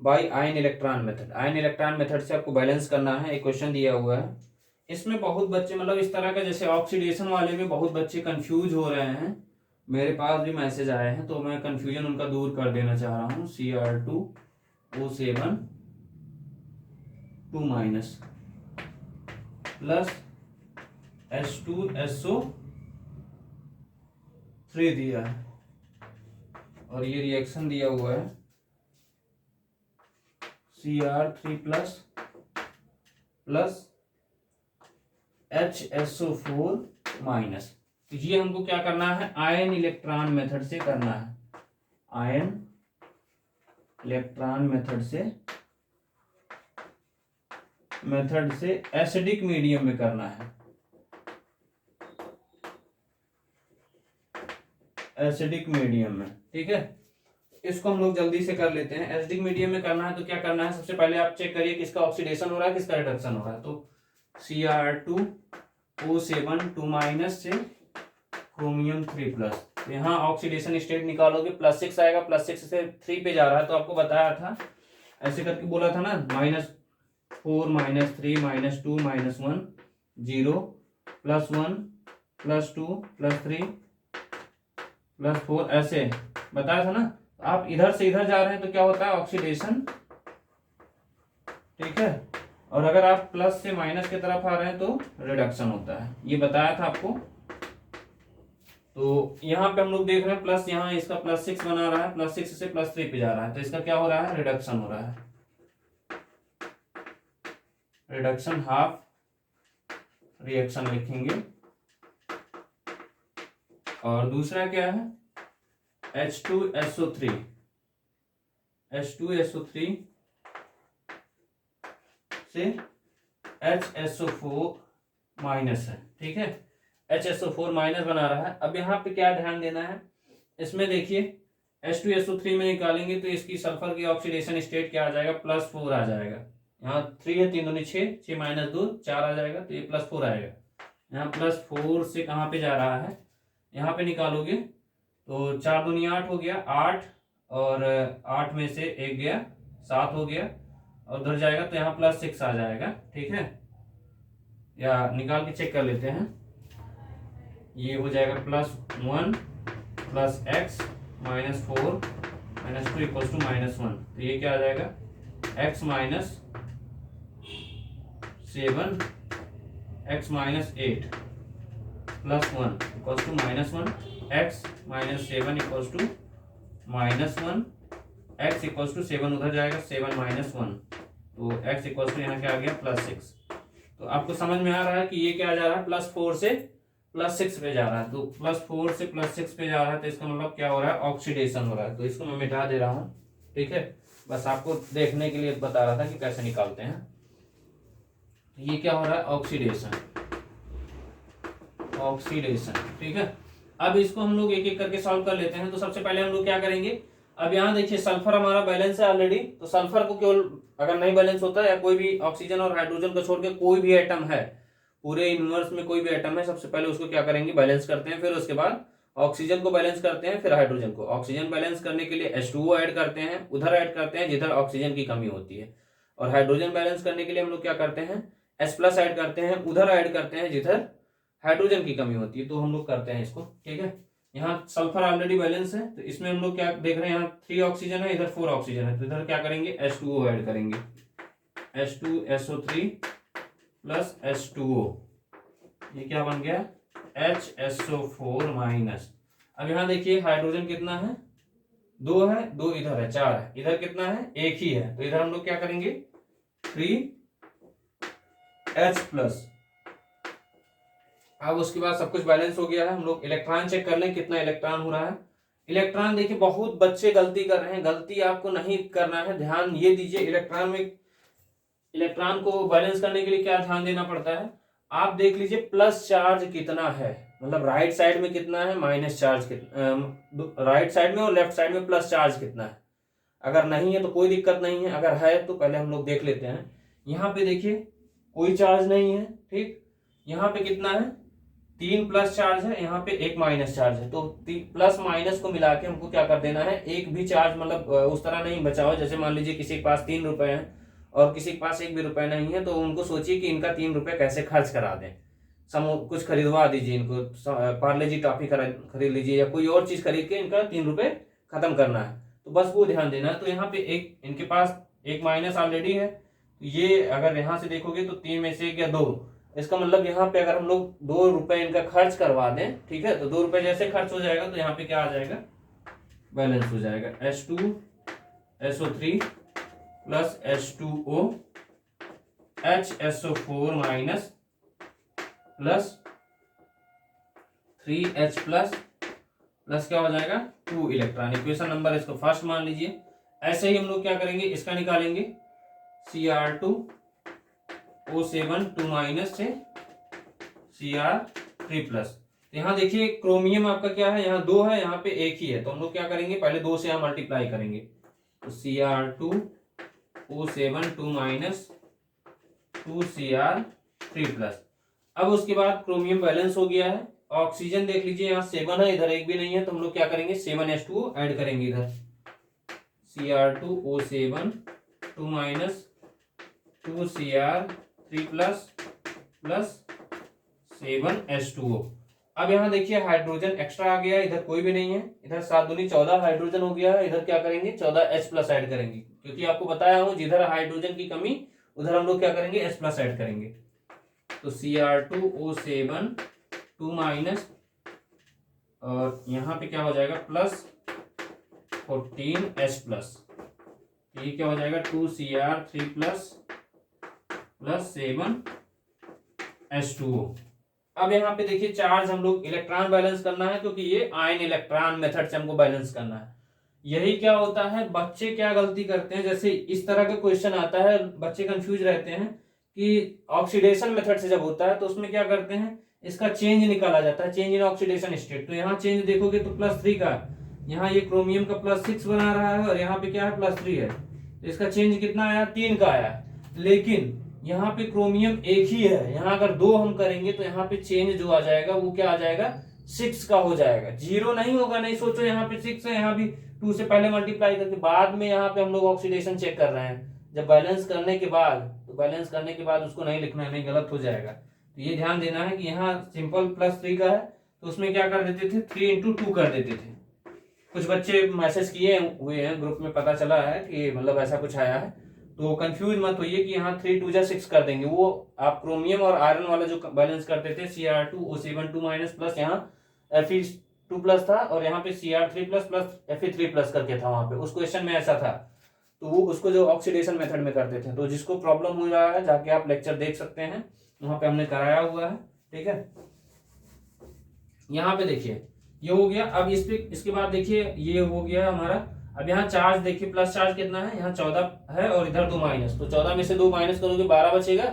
S1: by ion electron method. Ion electron method से आपको बैलेंस करना है, एक क्वेश्चन दिया हुआ है। इसमें बहुत बच्चे मतलब इस तरह का, जैसे ऑक्सीडेशन वाले में बहुत बच्चे कंफ्यूज हो रहे हैं, मेरे पास भी मैसेज आए हैं, तो मैं कंफ्यूजन उनका दूर कर देना चाह रहा हूँ। Cr2O7 2- प्लस H2SO3 दिया है, और ये रिएक्शन दिया हुआ है Cr3+ प्लस HSO4-। तो ये हमको क्या करना है, आयन इलेक्ट्रॉन मेथड से करना है, आयन इलेक्ट्रॉन मेथड से एसिडिक मीडियम में करना है, एसिडिक मीडियम में, ठीक है। इसको हम लोग जल्दी से कर लेते हैं। एसिडिक मीडियम में करना है तो क्या करना है, सबसे पहले आप चेक करिए किसका ऑक्सीडेशन हो रहा है, किसका रिडक्शन हो रहा है। तो Cr2O7 2- से क्रोमियम 3+, तो यहाँ ऑक्सीडेशन स्टेट निकालोगे +6 आएगा, +6 से 3 पे जा रहा है, तो आपको बताया था ऐसे करके बोला था ना, -4 -3 -2 -1 0 +1 +2 +3 +4 ऐसे बताया था ना। आप इधर से इधर जा रहे हैं तो क्या होता है ऑक्सीडेशन, ठीक है, और अगर आप प्लस से माइनस की तरफ आ रहे हैं तो रिडक्शन होता है, ये बताया था आपको। तो यहाँ पे हम लोग देख रहे हैं प्लस, यहाँ इसका +6 बना रहा है, +6 से +3 पे जा रहा है, तो इसका क्या हो रहा है, रिडक्शन हो रहा है, रिडक्शन हाफ रिएक्शन लिखेंगे। और दूसरा क्या है, H2SO3, H2SO3 से HSO4 माइनस है, ठीक है, HSO4 माइनस बना रहा है। अब यहाँ पे क्या ध्यान देना है, इसमें देखिए H2SO3 में निकालेंगे तो इसकी सल्फर की ऑक्सीडेशन स्टेट क्या आ जाएगा, +4 आ जाएगा। यहाँ 3 है, 3 दूनी 6, 6 - 2 4 आ जाएगा, तो ये +4 आएगा। यहाँ +4 से कहाँ पे जा रहा है, यहाँ पे निकालोगे तो 4 दूनी 8 हो गया, 8 और 8 में से 1 गया, 7 हो गया, और उधर जाएगा तो यहाँ +6 आ जाएगा, ठीक है। या निकाल के चेक कर लेते हैं, ये हो जाएगा +1 + x - 4 - 2 = -1, तो ये क्या आ जाएगा, x - 7 x - 8 +1 = -1, x - 7 = -1, x = 7 उधर जाएगा, 7 - 1, तो x = यहाँ क्या आ गया, +6। तो आपको समझ में आ रहा है कि ये क्या जा रहा है, +4 से +6 पे जा रहा है, तो +4 से +6 पे जा रहा है, तो इसका मतलब क्या हो रहा है, ऑक्सीडेशन हो रहा है। तो इसको मैं मिटा दे रहा हूँ, ठीक है, बस आपको देखने के लिए बता रहा था कि कैसे निकालते हैं। ये क्या हो रहा है, ऑक्सीडेशन, ऑक्सीडेशन, ठीक है। अब इसको हम लोग एक एक करके सॉल्व कर लेते हैं। तो सबसे पहले हम लोग क्या करेंगे, अब यहाँ देखिए सल्फर हमारा बैलेंस है ऑलरेडी, तो सल्फर को केवल अगर नहीं बैलेंस होता है या कोई भी ऑक्सीजन और हाइड्रोजन को छोड़ के कोई भी एटम है पूरे यूनिवर्स में, कोई भी एटम है, सबसे पहले उसको क्या करेंगे, बैलेंस करते हैं, फिर उसके बाद ऑक्सीजन को बैलेंस करते हैं, फिर हाइड्रोजन को। ऑक्सीजन बैलेंस करने के लिए H2O ऐड करते हैं, उधर ऐड करते हैं जिधर ऑक्सीजन की कमी होती है, और हाइड्रोजन बैलेंस करने के लिए हम लोग क्या करते हैं, H+ ऐड करते हैं, उधर ऐड करते हैं जिधर हाइड्रोजन की कमी होती है, तो हम लोग करते हैं इसको, ठीक है। यहाँ सल्फर ऑलरेडी बैलेंस है, तो इसमें हम लोग क्या देख रहे हैं, यहाँ 3 ऑक्सीजन है, इधर 4 ऑक्सीजन है, तो इधर क्या करेंगे, H2O ऐड करेंगे, H2SO3 + H2O, ये क्या बन गया, HSO4-। अब यहाँ देखिए हाइड्रोजन कितना है, 2 है, 2 इधर है, 4 है, इधर कितना है, 1 ही है, तो इधर हम लोग क्या करेंगे, 3H+। अब उसके बाद सब कुछ बैलेंस हो गया है, हम लोग इलेक्ट्रॉन चेक कर लें कितना इलेक्ट्रॉन हो रहा है। इलेक्ट्रॉन देखिए बहुत बच्चे गलती कर रहे हैं, गलती आपको नहीं करना है, ध्यान ये दीजिए, इलेक्ट्रॉन में, इलेक्ट्रॉन को बैलेंस करने के लिए क्या ध्यान देना पड़ता है, आप देख लीजिए प्लस चार्ज कितना है, मतलब राइट साइड में कितना है, माइनस चार्ज कितना, राइट साइड में और लेफ्ट साइड में प्लस चार्ज कितना है। अगर नहीं है तो कोई दिक्कत नहीं है, अगर है तो पहले हम लोग देख लेते हैं। यहाँ पे देखिए कोई चार्ज नहीं है, ठीक, यहाँ पे कितना है, 3 प्लस चार्ज है, यहाँ पे 1 माइनस चार्ज है, तो प्लस माइनस को मिला के हमको क्या कर देना है, एक भी चार्ज मतलब उस तरह नहीं बचा हो, जैसे मान लीजिए किसी के पास 3 रुपए हैं और किसी के पास 1 भी रुपए नहीं है, तो उनको सोचिए कि इनका 3 रुपए कैसे खर्च करा दें, कुछ खरीदवा दीजिए इनको, पार्ले जी टॉफी खरीद लीजिए या कोई और चीज खरीद के इनका 3 रुपए खत्म करना है, तो बस वो ध्यान देना है। तो यहाँ पे एक इनके पास 1 माइनस ऑलरेडी है, तो ये अगर यहाँ से देखोगे तो 3 में से 1 या 2, इसका मतलब यहाँ पे अगर हम लोग 2 रुपए इनका खर्च करवा दें, ठीक है, तो 2 रुपए जैसे खर्च हो जाएगा तो यहाँ पे क्या आ जाएगा, बैलेंस हो जाएगा, H2SO3 + H2O HSO4- + 3H+ plus क्या हो जाएगा, 2 इलेक्ट्रॉन। इक्वेशन नंबर इसको फर्स्ट मान लीजिए। ऐसे ही हम लोग क्या करेंगे, इसका निकालेंगे, Cr2O7 2- से Cr3+। यहाँ देखिए क्रोमियम आपका क्या है, यहाँ 2 है, यहाँ पे 1 ही है, तो हम लोग क्या करेंगे, पहले 2 से यहाँ मल्टीप्लाई करेंगे, तो Cr2O7 2- 2 Cr3+। अब उसके बाद क्रोमियम बैलेंस हो गया है। ऑक्सीजन देख लीजिए यहाँ 7 है, इधर 1 भी नहीं है, तो हम लोग क्या करेंगे, 7H2O ऐड करेंगे इधर, Cr2O7 2- 2 Cr3+ + 7H2O। अब यहाँ देखिए हाइड्रोजन एक्स्ट्रा आ गया है, इधर कोई भी नहीं है, इधर 7 दूनी 14 हाइड्रोजन हो गया है, इधर क्या करेंगे, 14H+ ऐड करेंगे, क्योंकि आपको बताया हूं जिधर हाइड्रोजन की कमी उधर हम लोग क्या करेंगे, H प्लस ऐड करेंगे। तो Cr2O7 2 माइनस, और यहाँ पे क्या हो जाएगा प्लस 14H प्लस, ये क्या हो जाएगा 2Cr3 प्लस 7H2O। अब यहाँ पे देखिए चार्ज हम लोग इलेक्ट्रॉन बैलेंस करना है, क्योंकि ये आयन इलेक्ट्रॉन मेथड से हमको बैलेंस करना है। यही क्या होता है, बच्चे क्या गलती करते हैं, जैसे इस तरह का क्वेश्चन आता है, बच्चे कंफ्यूज रहते हैं कि ऑक्सीडेशन मेथड से जब होता है तो उसमें क्या करते हैं, इसका चेंज निकाला जाता है, चेंज इन ऑक्सीडेशन स्टेट। तो यहाँ चेंज देखोगे तो +3 का, यहाँ ये क्रोमियम का +6 बना रहा है, और यहाँ पे क्या है +3 है, तो इसका चेंज कितना आया, 3 का आया। लेकिन यहाँ पे क्रोमियम एक ही है, यहाँ अगर 2 हम करेंगे तो यहाँ पे चेंज जो आ जाएगा वो क्या आ जाएगा, 6 का हो जाएगा, 0 नहीं होगा। नहीं सोचो यहाँ पे 6 है, यहाँ भी 2 से पहले मल्टीप्लाई करके बाद में यहाँ पे हम लोग ऑक्सीडेशन चेक कर रहे हैं। जब बैलेंस करने के बाद, तो बैलेंस करने के बाद उसको नहीं लिखना है, नहीं गलत हो जाएगा। तो ये ध्यान देना है कि यहाँ सिंपल +3 का है, तो उसमें क्या कर देते थे, 3 × 2 कर देते थे। कुछ बच्चे मैसेज किए हुए हैं ग्रुप में, पता चला है कि मतलब ऐसा कुछ आया है, तो कंफ्यूज मत होइए कि यहाँ 3 2 6 कर देंगे। वो आप क्रोमियम और आयरन वाला जो बैलेंस करते थे, Cr2O7 2 माइनस प्लस यहाँ Fe2 प्लस था, और यहाँ पे Cr3 प्लस Fe3 प्लस करके था, वहां पे उस क्वेश्चन में ऐसा था। तो वो उसको जो ऑक्सीडेशन मेथड में करते थे। तो जिसको प्रॉब्लम हो रहा है जाके आप लेक्चर देख सकते हैं, वहां पे हमने कराया हुआ है, ठीक है। यहाँ पे देखिए ये हो गया। अब इस पे, इसके बाद देखिए ये हो गया हमारा। अब यहाँ चार्ज देखिए, प्लस चार्ज कितना है, यहाँ 14 है और इधर 2 माइनस, तो 14 में से 2 माइनस करोगे 12 बचेगा,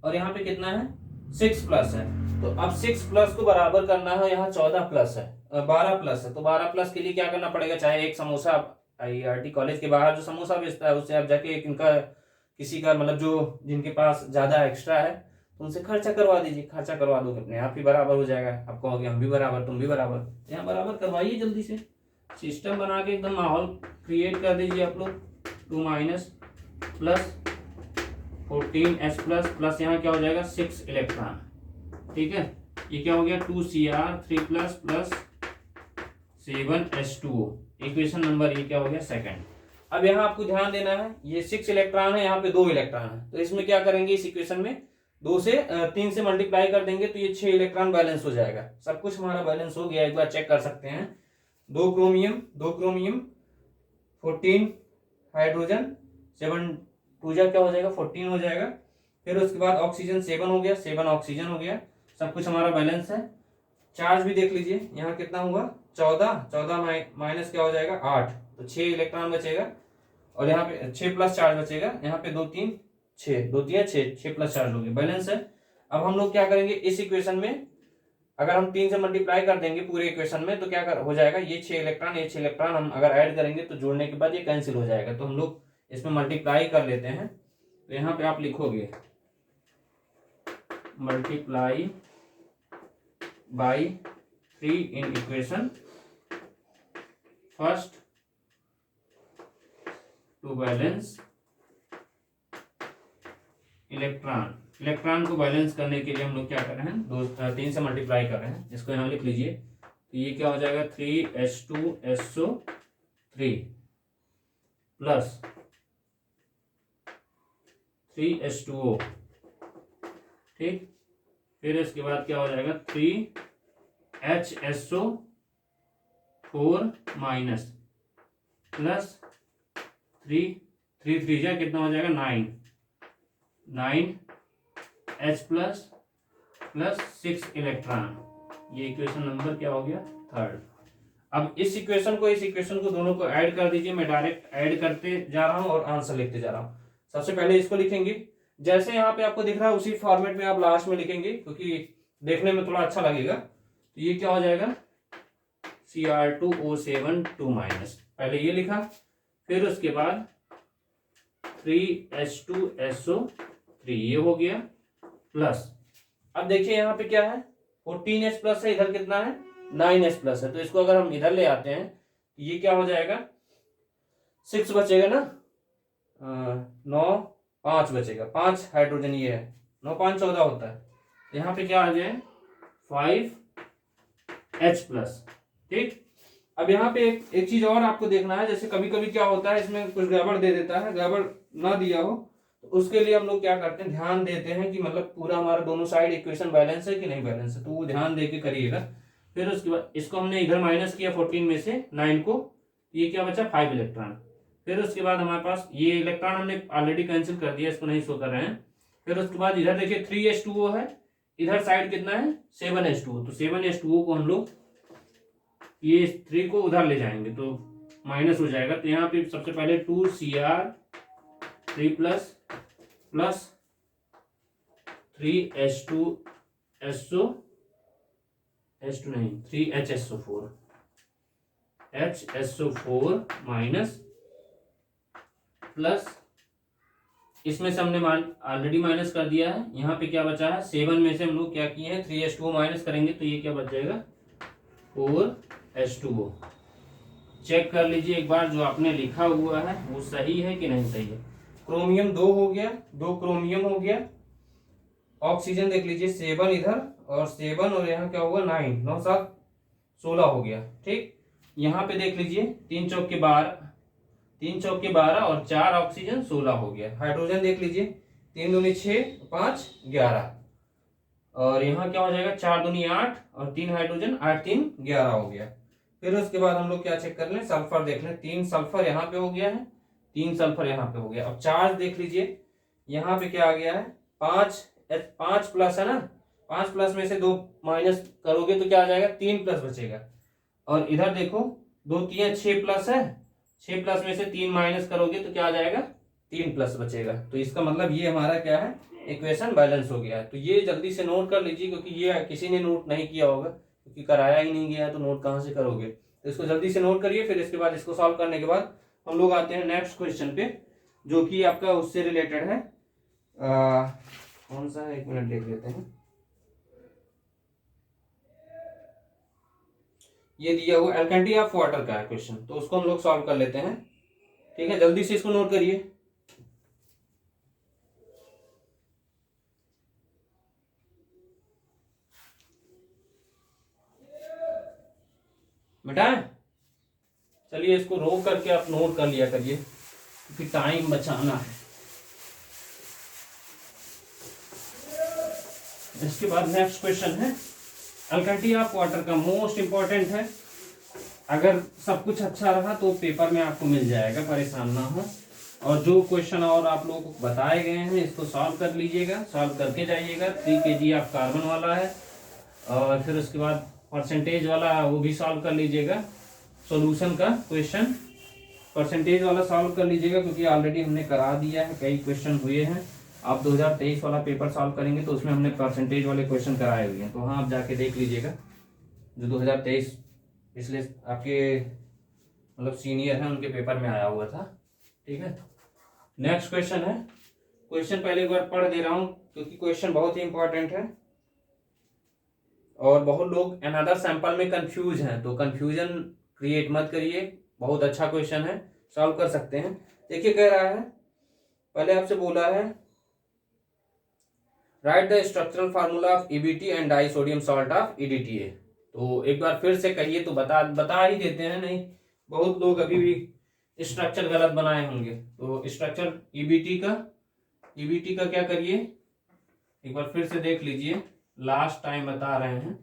S1: और यहाँ पे कितना है 6 प्लस है। तो अब 6 प्लस को बराबर करना है, यहाँ 14 प्लस है, 12 प्लस है। तो 12 प्लस के लिए क्या करना पड़ेगा, चाहे एक समोसा IIT कॉलेज के बाहर जो समोसा बेचता है उससे आप जाके एक इनका किसी का मतलब जो जिनके पास ज्यादा एक्स्ट्रा है उनसे खर्चा करवा दीजिए, खर्चा करवा दोगे अपने आप ही बराबर हो जाएगा। आप कहोगे हम भी बराबर तुम भी बराबर, यहाँ बराबर करवाइए जल्दी से, सिस्टम बना के एकदम माहौल क्रिएट कर दीजिए आप लोग। 2 minus plus 14H plus plus यहाँ क्या हो जाएगा 6 इलेक्ट्रॉन, ठीक है। ये क्या हो गया 2Cr3 plus plus 7H2O, equation number ये क्या हो गया सेकंड। अब यहाँ आपको ध्यान देना है, ये 6 इलेक्ट्रॉन है, यहाँ पे 2 इलेक्ट्रॉन है, तो इसमें क्या करेंगे, इस इक्वेशन में 2 से 3 से मल्टीप्लाई कर देंगे तो ये 6 इलेक्ट्रॉन बैलेंस हो जाएगा। सब कुछ हमारा बैलेंस हो गया, एक बार चेक कर सकते हैं। 2 क्रोमियम 14 हाइड्रोजन 7 2 क्या हो जाएगा 14 हो जाएगा। फिर उसके बाद ऑक्सीजन 7 हो गया, 7 ऑक्सीजन हो गया, सब कुछ हमारा बैलेंस है। चार्ज भी देख लीजिए, यहाँ कितना हुआ 14 माइनस क्या हो जाएगा 8, तो 6 इलेक्ट्रॉन बचेगा, और यहाँ पे 6 प्लस चार्ज बचेगा, यहाँ पे 2 3 6 2 3 6 प्लस चार्ज हो गया, बैलेंस है। अब हम लोग क्या करेंगे, इस इक्वेशन में अगर हम 3 से मल्टीप्लाई कर देंगे पूरे इक्वेशन में तो क्या हो जाएगा, ये 6 इलेक्ट्रॉन हम अगर ऐड करेंगे तो जोड़ने के बाद ये कैंसिल हो जाएगा। तो हम लोग इसमें मल्टीप्लाई कर लेते हैं। तो यहाँ पे आप लिखोगे multiply by 3 in equation first to balance electron को बैलेंस करने के लिए हम लोग क्या कर रहे हैं, 3 से मल्टीप्लाई कर रहे हैं। इसको यहाँ लिख लीजिए, तो ये क्या हो जाएगा 3H2SO3 प्लस 3H2O, ठीक। फिर इसके बाद क्या हो जाएगा 3HSO4 माइनस प्लस 3 3 कितना हो जाएगा 9H प्लस प्लस 6 इलेक्ट्रॉन। ये इक्वेशन नंबर क्या हो गया थर्ड। अब इस इक्वेशन को दोनों को ऐड कर दीजिए। मैं डायरेक्ट ऐड करते जा रहा हूं और आंसर लिखते जा रहा हूं। सबसे पहले इसको लिखेंगे, जैसे यहाँ पे आपको दिख रहा है उसी फॉर्मेट में आप लास्ट में लिखेंगे, क्योंकि देखने में थोड़ा अच्छा लगेगा। तो ये क्या हो जाएगा Cr2O7 2 माइनस, पहले ये लिखा, फिर उसके बाद 3H2SO3 ये हो गया प्लस। अब देखिए यहाँ पे क्या है 14H प्लस है, इधर कितना है 9H प्लस है, तो इसको अगर हम इधर ले आते हैं ये क्या हो जाएगा 6 बचेगा ना, 9 5 बचेगा, 5 हाइड्रोजन ये है, 9 5 14 होता है। यहाँ पे क्या आ जाए 5H प्लस, ठीक। अब यहाँ पे एक चीज और आपको देखना है, जैसे कभी कभी क्या होता है इसमें कुछ गड़बड़ दे देता है, गड़बड़ ना दिया हो तो उसके लिए हम लोग क्या करते हैं, ध्यान देते हैं कि मतलब पूरा हमारा दोनों साइड इक्वेशन बैलेंस है कि नहीं बैलेंस है, तो वो ध्यान दे के करिएगा। फिर उसके बाद इसको हमने इधर माइनस किया 14 में से 9 को, ये क्या बचा 5 इलेक्ट्रॉन। फिर उसके बाद हमारे पास ये इलेक्ट्रॉन हमने ऑलरेडी कैंसिल कर दिया, इसको नहीं शो कर रहे हैं। फिर उसके बाद इधर देखिए 3H2O है, इधर साइड कितना है 7H2O, तो 7H2O को हम लोग ये 3 को उधर ले जाएंगे तो माइनस हो जाएगा। तो यहाँ पे सबसे पहले 2Cr3 plus plus 3H2SO H2 नहीं 3HSO4 माइनस प्लस इसमें से हमने ऑलरेडी माइनस कर दिया है। यहाँ पे क्या बचा है 7 में से हम लोग क्या किए हैं 3H2O माइनस करेंगे तो ये क्या बच जाएगा 4H2O। चेक कर लीजिए एक बार जो आपने लिखा हुआ है वो सही है कि नहीं सही है। क्रोमियम 2 हो गया, 2 क्रोमियम हो गया। ऑक्सीजन देख लीजिए 7 इधर और 7 और यहाँ क्या होगा 9, 9 7 16 हो गया। ठीक, यहाँ पे देख लीजिए 3 चौक के 12 और 4 ऑक्सीजन 16 हो गया। हाइड्रोजन देख लीजिए 3 दूनी 6 5 11 और यहाँ क्या हो जाएगा 4 दूनी 8 और 3 हाइड्रोजन 8 3 11 हो गया। फिर उसके बाद हम लोग क्या चेक कर लें, सल्फर देख लें। 3 सल्फर यहाँ पे हो गया है, 3 सल्फर यहाँ पे हो गया। अब चार्ज देख लीजिए यहाँ पे क्या आ गया है 5 प्लस है ना, 5 प्लस में से 2 माइनस करोगे तो क्या आ जाएगा 3 प्लस बचेगा। और इधर देखो 2 3 6 प्लस है, 6 प्लस में से 3 माइनस करोगे तो क्या आ जाएगा 3 प्लस बचेगा। तो इसका मतलब ये हमारा क्या है इक्वेशन बैलेंस हो गया है। तो ये जल्दी से नोट कर लीजिए क्योंकि ये किसी ने नोट नहीं किया होगा क्योंकि कराया ही नहीं गया है तो नोट कहाँ से करोगे। तो इसको जल्दी से नोट करिए। फिर इसके बाद इसको सॉल्व करने के बाद हम लोग आते हैं नेक्स्ट क्वेश्चन पे जो कि आपका उससे रिलेटेड है। कौन सा है, 1 मिनट देख लेते हैं। ये दिया हुआ एल्केनिटी ऑफ वाटर का है क्वेश्चन, तो उसको हम लोग सॉल्व कर लेते हैं। ठीक है, जल्दी से इसको नोट करिए। बेटा चलिए इसको रोक करके आप नोट कर लिया करिए क्योंकि टाइम बचाना है। इसके बाद नेक्स्ट क्वेश्चन है एल्केनिटी ऑफ वाटर का, मोस्ट इंपॉर्टेंट है। अगर सब कुछ अच्छा रहा तो पेपर में आपको मिल जाएगा, परेशान ना हो। और जो क्वेश्चन और आप लोगों को बताए गए हैं इसको सॉल्व कर लीजिएगा, सॉल्व करके जाइएगा। 3 kg ऑफ कार्बन वाला है और फिर उसके बाद परसेंटेज वाला वो भी सॉल्व कर लीजिएगा। सॉल्यूशन का क्वेश्चन परसेंटेज वाला सॉल्व कर लीजिएगा क्योंकि ऑलरेडी हमने करा दिया है, कई क्वेश्चन हुए हैं। आप 2023 वाला पेपर सॉल्व करेंगे तो उसमें हमने परसेंटेज वाले क्वेश्चन कराए हुए हैं, तो हाँ आप जाके देख लीजिएगा। जो 2023 पिछले आपके मतलब सीनियर हैं उनके पेपर में आया हुआ था। ठीक है, नेक्स्ट क्वेश्चन है। क्वेश्चन पहले एक बार पढ़ दे रहा हूँ क्योंकि क्वेश्चन बहुत ही इंपॉर्टेंट है और बहुत लोग अनदर सैंपल में कंफ्यूज हैं, तो कंफ्यूजन क्रिएट मत करिए। बहुत अच्छा क्वेश्चन है, सॉल्व कर सकते हैं। देखिए कह रहा है, पहले आपसे बोला है right the structural formula of EBT and die sodium salt of EDTA। तो एक बार फिर से कहिए तो बता ही देते हैं, नहीं बहुत लोग अभी भी स्ट्रक्चर गलत बनाए होंगे। तो स्ट्रक्चर EBT का क्या करिए एक बार फिर से देख लीजिए, लास्ट टाइम बता रहे हैं।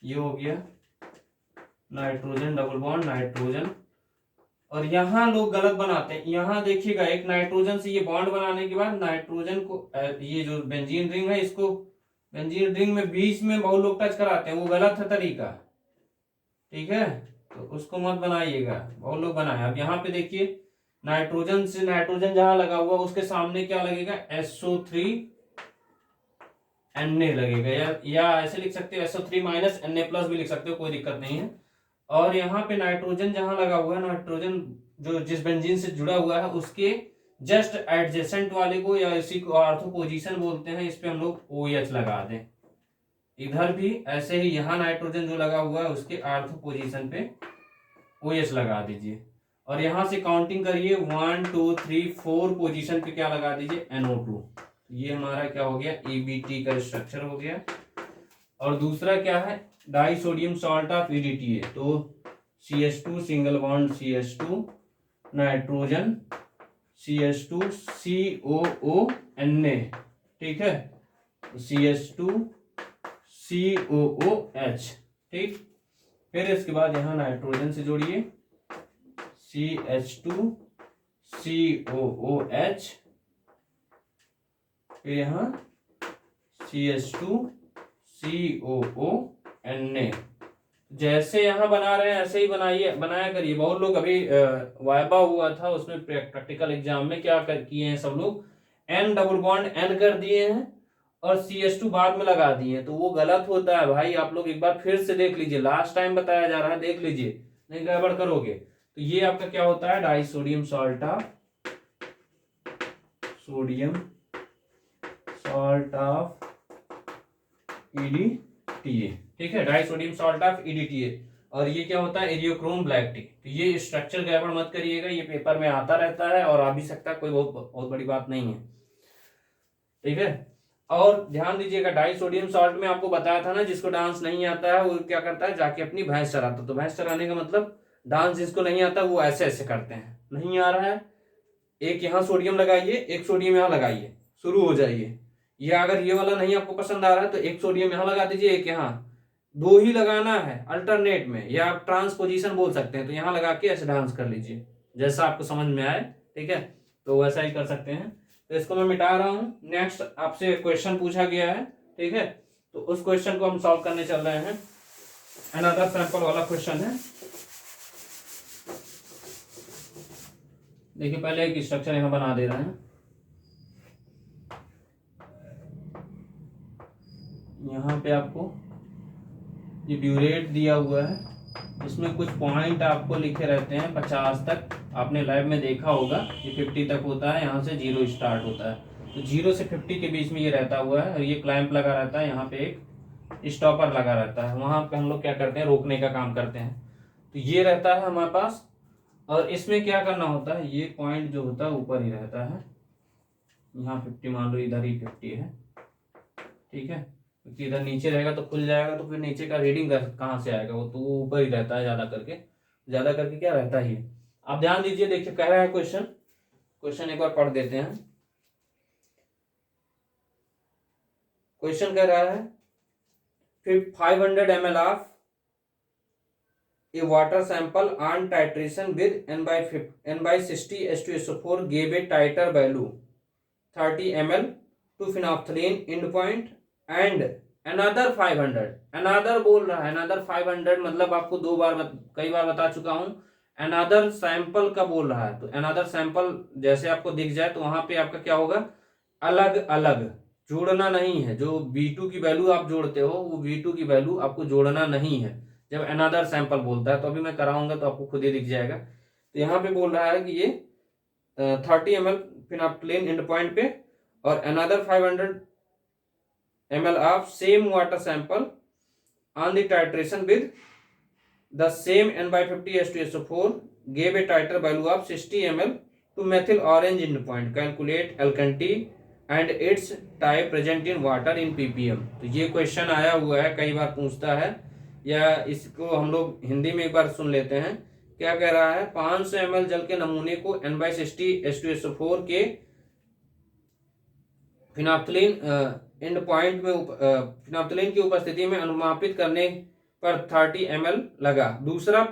S1: ये हो गया नाइट्रोजन डबल बॉन्ड नाइट्रोजन, और यहाँ लोग गलत बनाते हैं। यहाँ देखिएगा एक नाइट्रोजन से ये बॉन्ड बनाने के बाद नाइट्रोजन को ये जो बेंजीन रिंग है इसको बेंजीन रिंग में बीच में बहुत लोग टच कराते हैं, वो गलत है तरीका। ठीक है, तो उसको मत बनाइएगा, बहुत लोग बनाए। अब यहाँ पे देखिए नाइट्रोजन से नाइट्रोजन जहां लगा हुआ उसके सामने क्या लगेगा SO3 Na लगेगा, या ऐसे लिख सकते हो SO3 माइनस Na+ भी लिख सकते हो, कोई दिक्कत नहीं है। और यहाँ पे नाइट्रोजन जहां लगा हुआ है, नाइट्रोजन जो जिस बेंजीन से जुड़ा हुआ है उसके जस्ट एडजेसेंट वाले को या इसी को ऑर्थो पोजीशन बोलते हैं, इस पे हम लोग OH लगा दें। इधर भी ऐसे ही यहाँ नाइट्रोजन जो लगा हुआ है उसके ऑर्थो पोजीशन पे OH लगा दीजिए और यहाँ से काउंटिंग करिए 1 2 3 4 पोजीशन पे क्या लगा दीजिए NO2। ये हमारा क्या हो गया EBT का स्ट्रक्चर हो गया। और दूसरा क्या है die sodium salt of EDTA, तो CH2 single bond CH2 nitrogen CH2COONA, ठीक है, CH2COOH, ठीक। फिर इसके बाद यहाँ नाइट्रोजन से जोड़िए, CH2COOH, फिर यहाँ CH2COONA। जैसे यहाँ बना रहे हैं ऐसे ही बनाया करिए। बहुत लोग अभी वाइवा हुआ था उसमें प्रैक्टिकल एग्जाम में क्या किए हैं सब लोग, N डबल बॉन्ड N कर दिए हैं और CH2 बाद में लगा दिए हैं, तो वो गलत होता है भाई। आप लोग एक बार फिर से देख लीजिए, लास्ट टाइम बताया जा रहा है, देख लीजिए, नहीं गड़बड़ करोगे। तो ये आपका क्या होता है, die sodium salt of EDTA, ठीक है, die sodium salt of EDTA। और ये क्या होता है, एरियोक्रोम ब्लैक टी। तो ये स्ट्रक्चर गड़बड़ मत करिएगा, ये पेपर में आता रहता है और आ भी सकता है, कोई बहुत बड़ी बात नहीं है, ठीक है। और ध्यान दीजिएगा, डाई सोडियम सॉल्ट में आपको बताया था ना, जिसको डांस नहीं आता है वो क्या करता है, जाके अपनी भैंस चराता। तो भैंस चराने का मतलब डांस जिसको नहीं आता वो ऐसे ऐसे करते हैं, नहीं आ रहा है, एक यहाँ सोडियम लगाइए, एक सोडियम यहाँ लगाइए, शुरू हो जाइए। या अगर ये वाला नहीं आपको पसंद आ रहा है तो एक सोडियम यहाँ लगा दीजिए, एक यहाँ, दो ही लगाना है अल्टरनेट में, या आप ट्रांसपोजिशन बोल सकते हैं। तो यहाँ लगा के ऐसे डांस कर लीजिए, जैसा आपको समझ में आए, ठीक है, तो वैसा ही कर सकते हैं। तो इसको मैं मिटा रहा हूँ। नेक्स्ट आपसे क्वेश्चन पूछा गया है, ठीक है, तो उस क्वेश्चन को हम सॉल्व करने चल रहे हैं। अनदर सैंपल वाला क्वेश्चन है। देखिए, पहले एक स्ट्रक्चर यहाँ बना दे रहे हैं। यहाँ पे आपको ये ब्यूरेट दिया हुआ है, इसमें कुछ पॉइंट आपको लिखे रहते हैं 50 तक, आपने लैब में देखा होगा। ये 50 तक होता है, यहाँ से 0 स्टार्ट होता है, तो 0 से 50 के बीच में ये रहता हुआ है। और ये क्लैंप लगा रहता है, यहाँ पे एक स्टॉपर लगा रहता है, वहाँ पे हम लोग क्या करते हैं, रोकने का काम करते हैं। तो ये रहता है हमारे पास, और इसमें क्या करना होता है, ये पॉइंट जो होता है ऊपर ही रहता है। यहाँ 50 मान लो, इधर ही 50 है, ठीक है, क्योंकि इधर नीचे रहेगा तो खुल जाएगा, तो फिर नीचे का रीडिंग कहाँ से आएगा, वो तो वो ऊपर ही रहता है ज्यादा करके क्या रहता ही है। आप ध्यान दीजिए, देखिए कह रहा है क्वेश्चन एक बार पढ़ देते हैं। क्वेश्चन कह रहा है 500 ml of A water sample on titration with N/60 H2SO4 gave a tighter value 30 ml to phenolphthalein end point and another 500। another बोल रहा है, another 500 मतलब आपको कई बार बता चुका हूं, another सैंपल का बोल रहा है। तो another सैंपल जैसे आपको दिख जाए तो वहां पे आपका क्या होगा, अलग अलग, जोड़ना नहीं है। जो V2 की वैल्यू आप जोड़ते हो वो V2 की वैल्यू आपको जोड़ना नहीं है जब another सैंपल बोलता है। तो अभी मैं कराऊंगा तो आपको खुद ही दिख जाएगा। तो यहाँ पे बोल रहा है कि ये 30 ml फिनोल्फ्थालीन एंड पॉइंट पे और another 500 ml of same water sample on the titration with the same N/50 H2SO4 gave a tighter value of 60 ml to methyl orange end point। Calculate alkalinity and its type present in water in ppm। तो ये question आया हुआ है, कई बार पूछता है, या इसको हम लोग हिंदी में एक बार सुन लेते हैं। क्या कह रहा है, 500 ml जल के नमूने को N/60 H2SO4 के फिनोल्फ्थालीन एंड पॉइंट में फिनोल्फ्थालीन की उपस्थिति में अनुमापित करने पर 30 ml लगा। दूसरा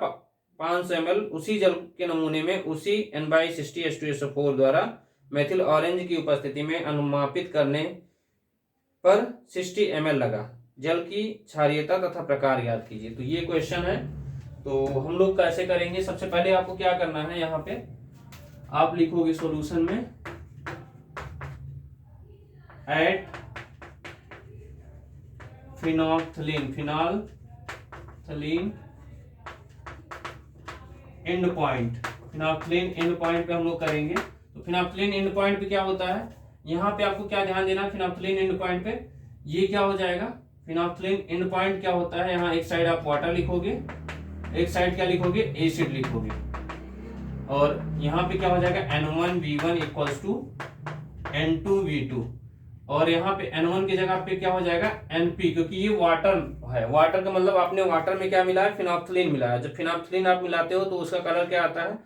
S1: 500 ml उसी जल के नमूने में उसी N/60 H2SO4 द्वारा मेथिल ऑरेंज की उपस्थिति में अनुमापित करने पर 60 ml लगा। जल की क्षारीयता तथा प्रकार याद कीजिए। तो ये क्वेश्चन है, तो हम लोग कैसे करेंगे। सबसे पहले आपको क्या करना है, यहाँ पे आप लिखोगे सॉल्यूशन में at phenolphthalein end point. Phenolphthalein end point पे हम लोग करेंगे। तो फिनोल्फ्थालीन एंड पॉइंट पे क्या होता है, यहाँ पे आपको क्या ध्यान देना है, फिनोल्फ्थालीन एंड पॉइंट पे ये क्या हो जाएगा, फिनोल्फ्थालीन एंड पॉइंट क्या होता है, यहाँ एक साइड आप वाटर लिखोगे, एक साइड क्या लिखोगे, एसिड लिखोगे, और यहाँ पे क्या हो जाएगा N1V1 इक्वल्स टू N2V2, और यहाँ पे N1 की जगह पे क्या हो जाएगा NP, क्योंकि ये वाटर है। वाटर का मतलब आपने वाटर में क्या मिला है, फिनोल्फ्थालीन मिला है। जब फिनोल्फ्थालीन आप मिलाते हो तो उसका कलर क्या आता है,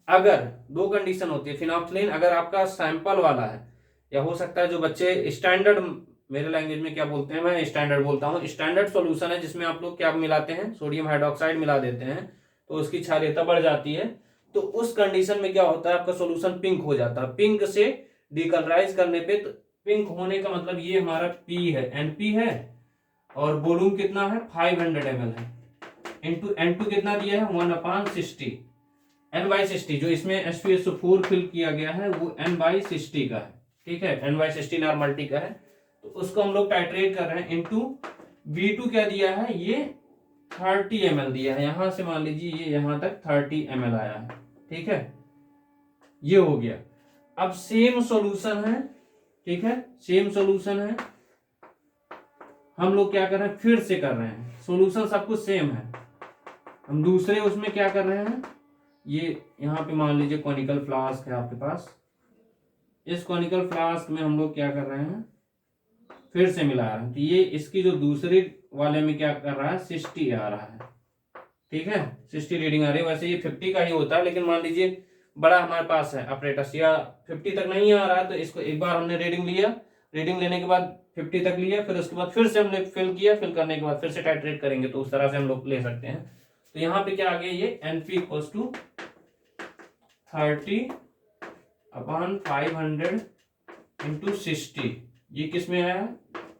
S1: अगर दो कंडीशन होती है, फिनॉक्सिलिन अगर आपका सैंपल वाला है, या हो सकता है जो बच्चे स्टैंडर्ड, मेरे लैंग्वेज में क्या बोलते हैं, मैं स्टैंडर्ड बोलता हूँ, स्टैंडर्ड सॉल्यूशन है जिसमें आप लोग क्या मिलाते हैं, सोडियम हाइड्रोक्साइड मिला देते हैं तो उसकी क्षारीयता बढ़ जाती है। तो उस कंडीशन में क्या होता है, आपका सॉल्यूशन पिंक हो जाता है। पिंक से डीकलराइज करने पे, तो पिंक होने का मतलब ये हमारा पी है, एनपी है, और वॉल्यूम कितना है 500 ml है, इंटू N2 कितना दिया है 1/60, N/60, जो इसमें H2SO4 फिल किया गया है वो N/60 का है, ठीक है, N/60 नॉर्मलिटी का है। तो उसको हम लोग टाइट्रेट कर रहे हैं, इंटू V2 क्या दिया है, ये 30 ml दिया है, यहां से मान लीजिए ये यहां तक 30 ml आया है, ठीक है, ये हो गया। अब सेम सॉल्यूशन है, ठीक है, सेम सॉल्यूशन है, हम लोग क्या कर रहे हैं, फिर से कर रहे हैं, सॉल्यूशन सब कुछ सेम है, हम दूसरे उसमें क्या कर रहे हैं, ये यहाँ पे मान लीजिए कॉनिकल फ्लास्क है आपके पास, इस कॉनिकल फ्लास्क में हम लोग क्या कर रहे हैं, फिर से मिला रहे हैं। तो ये इसकी जो दूसरी वाले में क्या कर रहा है 60 आ रहा है, ठीक है, 60 रीडिंग आ रही है। वैसे ये 50 का ही होता है, लेकिन मान लीजिए बड़ा हमारे पास है अपरेटस, या 50 तक नहीं आ रहा है, तो इसको एक बार हमने रीडिंग लिया, रीडिंग लेने के बाद 50 तक लिया, फिर उसके बाद फिर से हमने फिल किया, फिल करने के बाद फिर से टाइट्रेट करेंगे, तो उस तरह से हम लोग ले सकते हैं। तो यहाँ पे क्या आ गया, ये NP इक्वल्स टू 30/500 इंटू 60, ये किस में आया,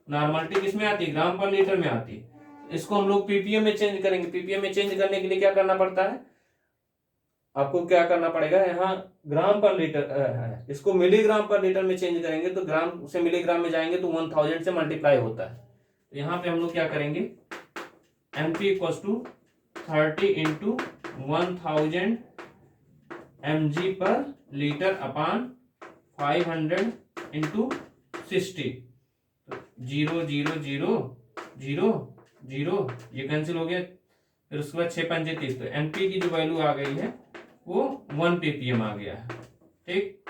S1: नॉर्मलिटी किस में आती है, ग्राम पर लीटर में आती है। इसको हम लोग पीपीएम में चेंज करेंगे। पीपीएम में चेंज करने के लिए क्या करना पड़ता है, आपको क्या करना पड़ेगा, यहाँ ग्राम पर लीटर है, इसको मिलीग्राम पर लीटर में चेंज करेंगे, तो ग्राम से मिलीग्राम में जाएंगे तो 1000 से मल्टीप्लाई होता है। तो यहाँ पे हम लोग क्या करेंगे, MP equals to 30 into 1000 mg पर लीटर अपान 500 इंटू 60, 0 0 0 0 0, ये कैंसिल हो गया, फिर उसके बाद 6 पंजे 30, तो एनपी की जो वैल्यू आ गई है वो 1 ppm आ गया है, ठीक।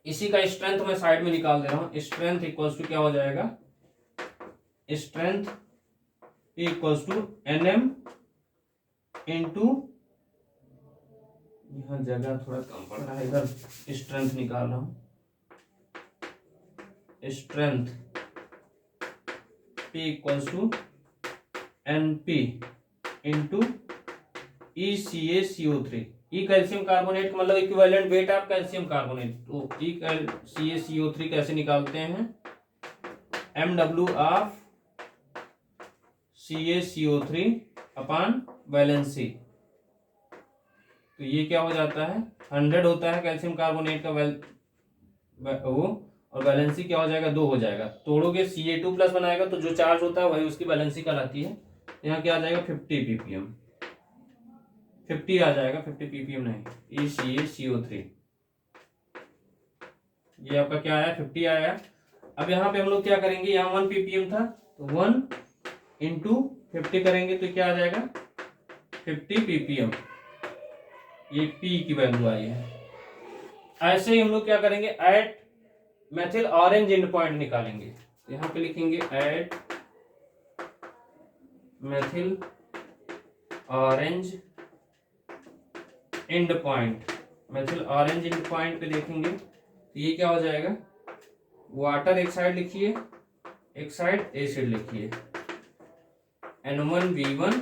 S1: इसी का स्ट्रेंथ मैं साइड में निकाल दे रहा हूं, स्ट्रेंथ इक्वल्स टू क्या हो जाएगा, strength equals to NM into, यहाँ जगह थोड़ा कम पड़ रहा है, इधर स्ट्रेंथ निकाल रहा हूं, strength P equals to NP into ECaCO3, E calcium carbonate मतलब equivalent weight of calcium carbonate. तो ECaCO3 कैसे निकालते हैं, MW of CaCO3 upon valency, तो ये क्या हो जाता है 100 होता है कैल्शियम कार्बोनेट का वो, और वैलेंसी क्या हो जाएगा 2 हो जाएगा, तोड़ोगे Ca2 प्लस बनाएगा तो जो चार्ज होता है वही उसकी वैलेंसी कहलाती है। यहाँ क्या आ जाएगा 50 ppm, 50 आ जाएगा, 50 ppm नहीं, ECaCO3, ये आपका क्या आया 50 आया। अब यहाँ पे हम लोग क्या करेंगे, यहाँ 1 ppm था तो 1 इंटू 50 करेंगे तो क्या आ जाएगा 50 ppm, ये P की वैल्यू आई है। ऐसे ही हम लोग क्या करेंगे, at methyl orange end point निकालेंगे, तो यहाँ पे लिखेंगे at methyl orange end point, methyl orange end point पे देखेंगे तो ये क्या हो जाएगा, वाटर एक साइड लिखिए, एक साइड एसिड लिखिए, N1V1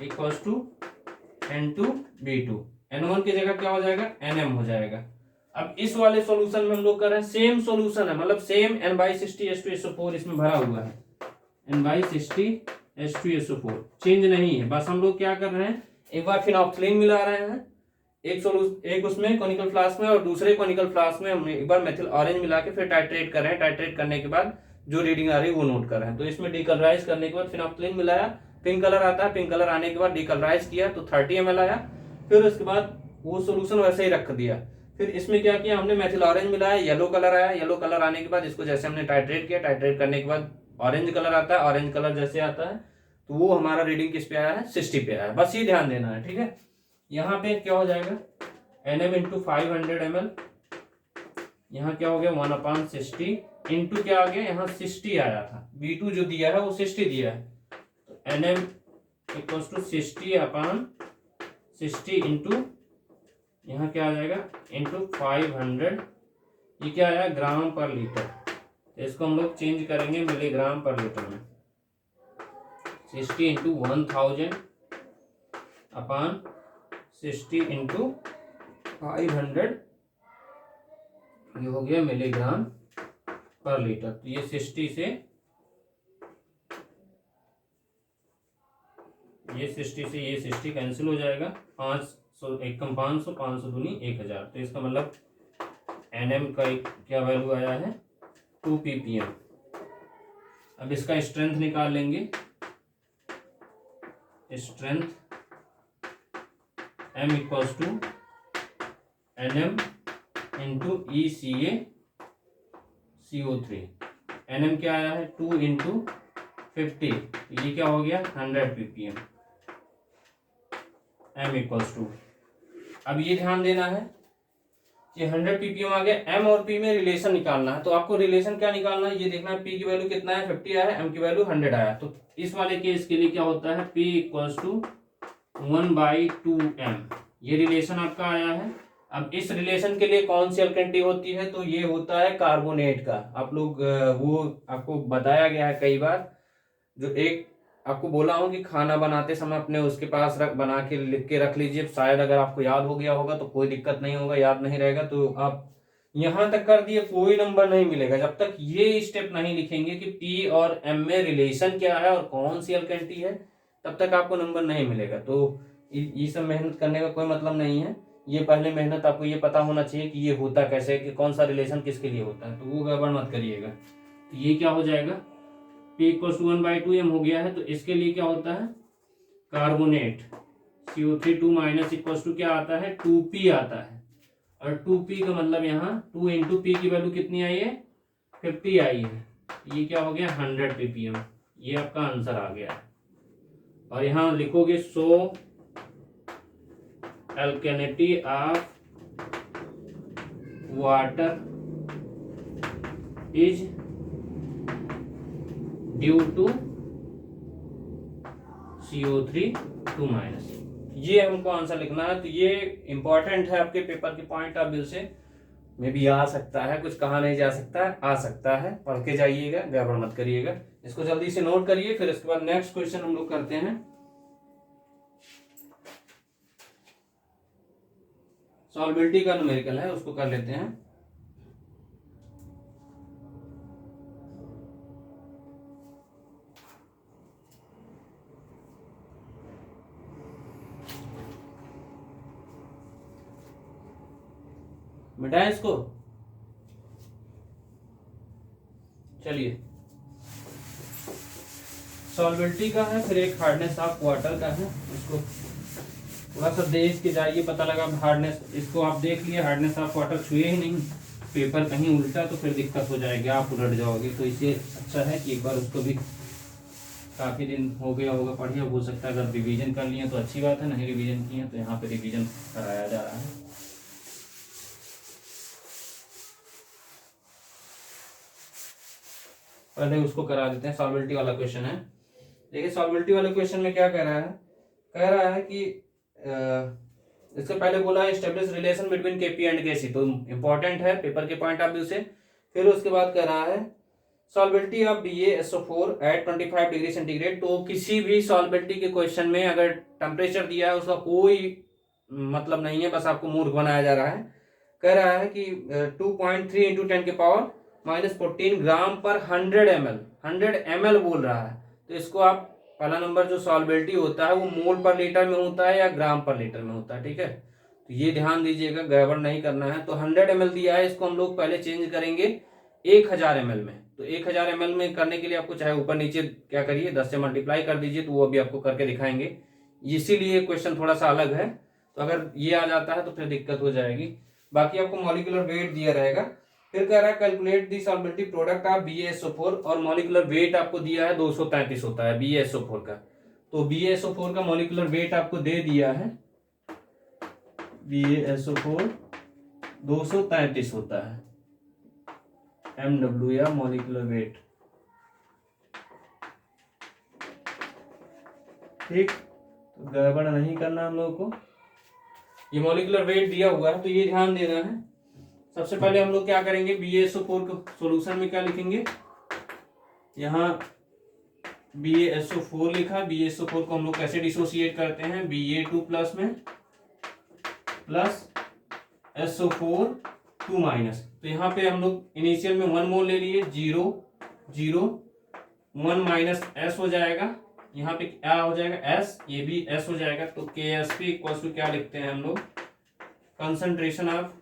S1: equals to N2V2, N1 की जगह क्या हो जाएगा NM हो जाएगा। अब इस वाले सॉल्यूशन में हम लोग कर रहे हैं, सेम सॉल्यूशन है, मतलब सेम N/60 H2SO4 इसमें भरा हुआ है, N/60 H2SO4 चेंज नहीं है, बस हम लोग क्या कर रहे हैं, एक बार फिनॉक्सिलिन मिला रहे हैं, एक उसमें कॉनिकल फ्लास्क में, और दूसरे कॉनिकल फ्लास्क में हमने एक बार मेथिल ऑरेंज मिला के फिर टाइट्रेट कर रहे हैं, टाइट्रेट करने के बाद जो रीडिंग आ रही है वो नोट कर रहे हैं। तो इसमें डीकलराइज करने के बाद फिनॉक्सिलिन मिलाया, पिंक कलर आता है, पिंक कलर आने के बाद डीकलराइज किया तो 30 ml आया, फिर उसके बाद वो सोल्यूशन वैसे ही रख दिया। फिर इसमें क्या किया हमने, मेथिल ऑरेंज मिलाया, येलो कलर आया, येलो कलर आने के बाद इसको जैसे हमने टाइट्रेट किया, टाइट्रेट करने के बाद ऑरेंज कलर आता है, ऑरेंज कलर जैसे आता है तो वो हमारा रीडिंग किस पे आया है 60 पे आया है, बस ये ध्यान देना है, ठीक है। यहाँ पे क्या हो जाएगा NM इंटू 500 ml, यहाँ क्या हो गया 1/60 इंटू क्या आ गया, यहाँ 60 आया था, B2 जो दिया है वो 60 दिया है, तो NM इक्वल्स टू 60/60 इंटू यहाँ क्या आ जाएगा इंटू 500, ये क्या आया ग्राम पर लीटर, तो इसको हम लोग चेंज करेंगे मिलीग्राम पर लीटर में। 60 इंटू 1000 अपॉन 60 इंटू 500, ये हो गया मिलीग्राम पर लीटर। तो ये 60 से ये 60 कैंसिल हो जाएगा, 500 एक कम 500, 500 दूनी 1000, तो इसका मतलब एनएम का क्या वैल्यू आया है 2 ppm। अब इसका स्ट्रेंथ निकाल लेंगे, strength m equals to NM into ECA CO3। NM क्या आया है 2 इंटू 50, ये क्या हो गया 100 ppm, m इक्वल्स टू। अब ये ध्यान देना है कि 100 ppm आ गया, m और p में रिलेशन निकालना है। तो आपको रिलेशन क्या निकालना है, ये देखना है p की वैल्यू कितना है 50 आया है, m की वैल्यू 100 आया। तो इस वाले केस के लिए क्या होता है p इक्वल्स टू 1/2m, ये रिलेशन आपका आया है। अब इस रिलेशन के लिए कौन सी एल्केनिटी होती है, तो ये होता है कार्बोनेट का। आप लोग वो आपको बताया गया है कई बार, जो एक आपको बोला हूँ कि खाना बनाते समय अपने उसके पास बना के लिख के रख लीजिए, शायद अगर आपको याद हो गया होगा तो कोई दिक्कत नहीं होगा, याद नहीं रहेगा तो आप यहां तक कर दिए कोई नंबर नहीं मिलेगा जब तक ये स्टेप नहीं लिखेंगे कि P और M में रिलेशन क्या है और कौन सी एल्केनिटी है, तब तक आपको नंबर नहीं मिलेगा। तो ये सब मेहनत करने का कोई मतलब नहीं है, ये पहले मेहनत आपको ये पता होना चाहिए कि ये होता कैसे है, कि कौन सा रिलेशन किसके लिए होता है, तो वो गड़बड़ मत करिएगा। तो ये क्या हो जाएगा P इक्वल टू 1/2m हो गया है। तो इसके लिए क्या होता है carbonate CO3 2 minus equal to क्या आता है 2p आता है, और 2p का मतलब यहाँ 2 इंटू पी की वैल्यू कितनी आई है 50 आई है, ये क्या हो गया 100 ppm, ये आपका आंसर आ गया है। और यहाँ लिखोगे so alkalinity of water is due to CO3 2 minus, ये हमको आंसर लिखना है। तो ये इंपॉर्टेंट है आपके पेपर के पॉइंट ऑफ व्यू से, में भी आ सकता है, कुछ कहा नहीं जा सकता है, आ सकता है, पढ़ के जाइएगा, गड़बड़ मत करिएगा। इसको जल्दी से नोट करिए, फिर इसके बाद नेक्स्ट क्वेश्चन हम लोग करते हैं सॉल्बिलिटी का न्यूमेरिकल है, उसको कर लेते हैं। मिटाएं इसको, चलिए सॉल्बिलिटी का है, फिर एक हार्डनेस ऑफ वाटर का है, उसको थोड़ा सा देख के जाइए, पता लगा हार्डनेस, इसको आप देख लिए हार्डनेस ऑफ वाटर छुए ही नहीं, पेपर कहीं उल्टा तो फिर दिक्कत हो जाएगी, आप उलट जाओगे। तो इसे अच्छा है कि एक बार उसको भी, काफ़ी दिन हो गया होगा पढ़िए, हो सकता है अगर रिवीजन कर लिए तो अच्छी बात है, नहीं रिवीजन किए तो यहाँ पे रिवीजन कराया जा रहा है। पहले उसको करा देते हैं, सॉल्बिलिटी वाला क्वेश्चन है। देखिए सॉल्बिलिटी वाले क्वेश्चन में क्या कह रहा है, कह रहा है कि इससे पहले बोला है establish relation between Kp and Kc, तो इंपॉर्टेंट है पेपर के पॉइंट ऑफ व्यू से। फिर उसके बाद कह रहा है solubility of BaSO4 at 25 degree centigrade. तो किसी भी सॉल्बिलिटी के क्वेश्चन में अगर टेम्परेचर दिया है उसका कोई मतलब नहीं है, बस आपको मूर्ख बनाया जा रहा है। कह रहा है कि 2.3 इंटू 10 के पावर -14 ग्राम पर 100 ml बोल रहा है। तो इसको आप पहला नंबर जो सॉल्बिलिटी होता है वो मोल पर लीटर में होता है या ग्राम पर लीटर में होता है, ठीक है, तो ये ध्यान दीजिएगा, गड़बड़ नहीं करना है। तो 100 ml दिया है, इसको हम लोग पहले चेंज करेंगे 1000 ml में। तो 1000 ml में करने के लिए आपको चाहे ऊपर नीचे क्या करिए 10 से मल्टीप्लाई कर दीजिए, तो वो अभी आपको करके दिखाएंगे, इसीलिए क्वेश्चन थोड़ा सा अलग है। तो अगर ये आ जाता है तो फिर दिक्कत हो जाएगी। बाकी आपको मॉलिक्यूलर वेट दिया रहेगा। फिर कह रहा है calculate the solubility product of BaSO4, और मॉलिक्यूलर वेट आपको दिया है 233 होता है BaSO4 का। तो BaSO4 का मॉलिक्यूलर वेट आपको दे दिया है, BaSO4 233 होता है MW या मॉलिक्यूलर वेट, ठीक। तो गड़बड़ नहीं करना हम लोगों को, ये मॉलिक्यूलर वेट दिया हुआ है तो ये ध्यान देना है। सबसे पहले हम लोग क्या करेंगे, BaSO4 को सॉल्यूशन में क्या लिखेंगे, यहाँ BaSO4 लिखा। BaSO4 को हम लोग कैसे डिसोसिएट करते हैं, Ba2 प्लस में प्लस SO4 2 माइनस। तो यहाँ पे हम लोग इनिशियल में 1 मोल ले लिए, 0 0 1 माइनस S हो जाएगा, यहाँ पे क्या हो जाएगा S, ये भी S हो जाएगा। तो KSP इक्वल टू क्या लिखते हैं हम लोग, concentration of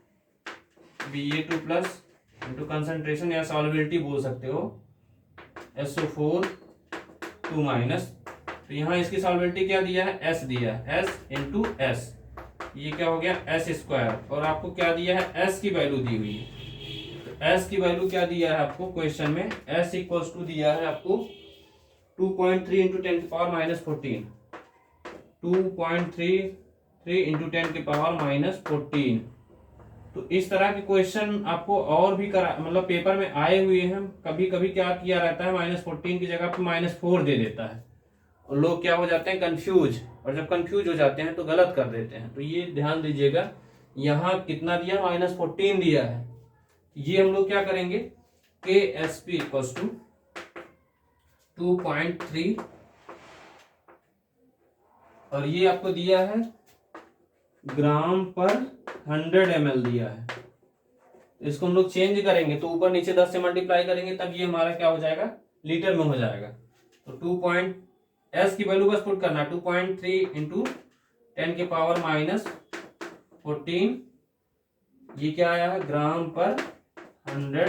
S1: Ba2 plus into concentration या सॉल्युबिलिटी बोल सकते हो SO4 2 माइनस। तो यहाँ इसकी सॉल्युबिलिटी क्या दिया है, S दिया है, S इंटू S, ये क्या हो गया S स्क्वायर। और आपको क्या दिया है, S की वैल्यू दी हुई है। तो S की वैल्यू क्या दिया है आपको क्वेश्चन में, S इक्वल्स टू दिया है आपको 2.3 इंटू 10 की पावर माइनस 14, 2.33 इंटू 10 की पावर माइनस 14। तो इस तरह के क्वेश्चन आपको और भी करा, मतलब पेपर में आए हुए हैं। कभी कभी क्या किया रहता है, -14 की जगह पे -4 दे देता है और लोग क्या हो जाते हैं, कंफ्यूज। और जब कंफ्यूज हो जाते हैं तो गलत कर देते हैं। तो ये ध्यान दीजिएगा, यहाँ कितना दिया, -14 दिया है। ये हम लोग क्या करेंगे, KSP इक्वल्स टू 2.3 और ये आपको दिया है ग्राम पर 100 ml दिया है। इसको हम लोग चेंज करेंगे तो ऊपर नीचे 10 से मल्टीप्लाई करेंगे, तब ये हमारा क्या हो जाएगा, लीटर में हो जाएगा। तो S की वैल्यू बस पुट करना, 2.3 इंटू 10 के पावर माइनस 14, ये क्या आया है, ग्राम पर 100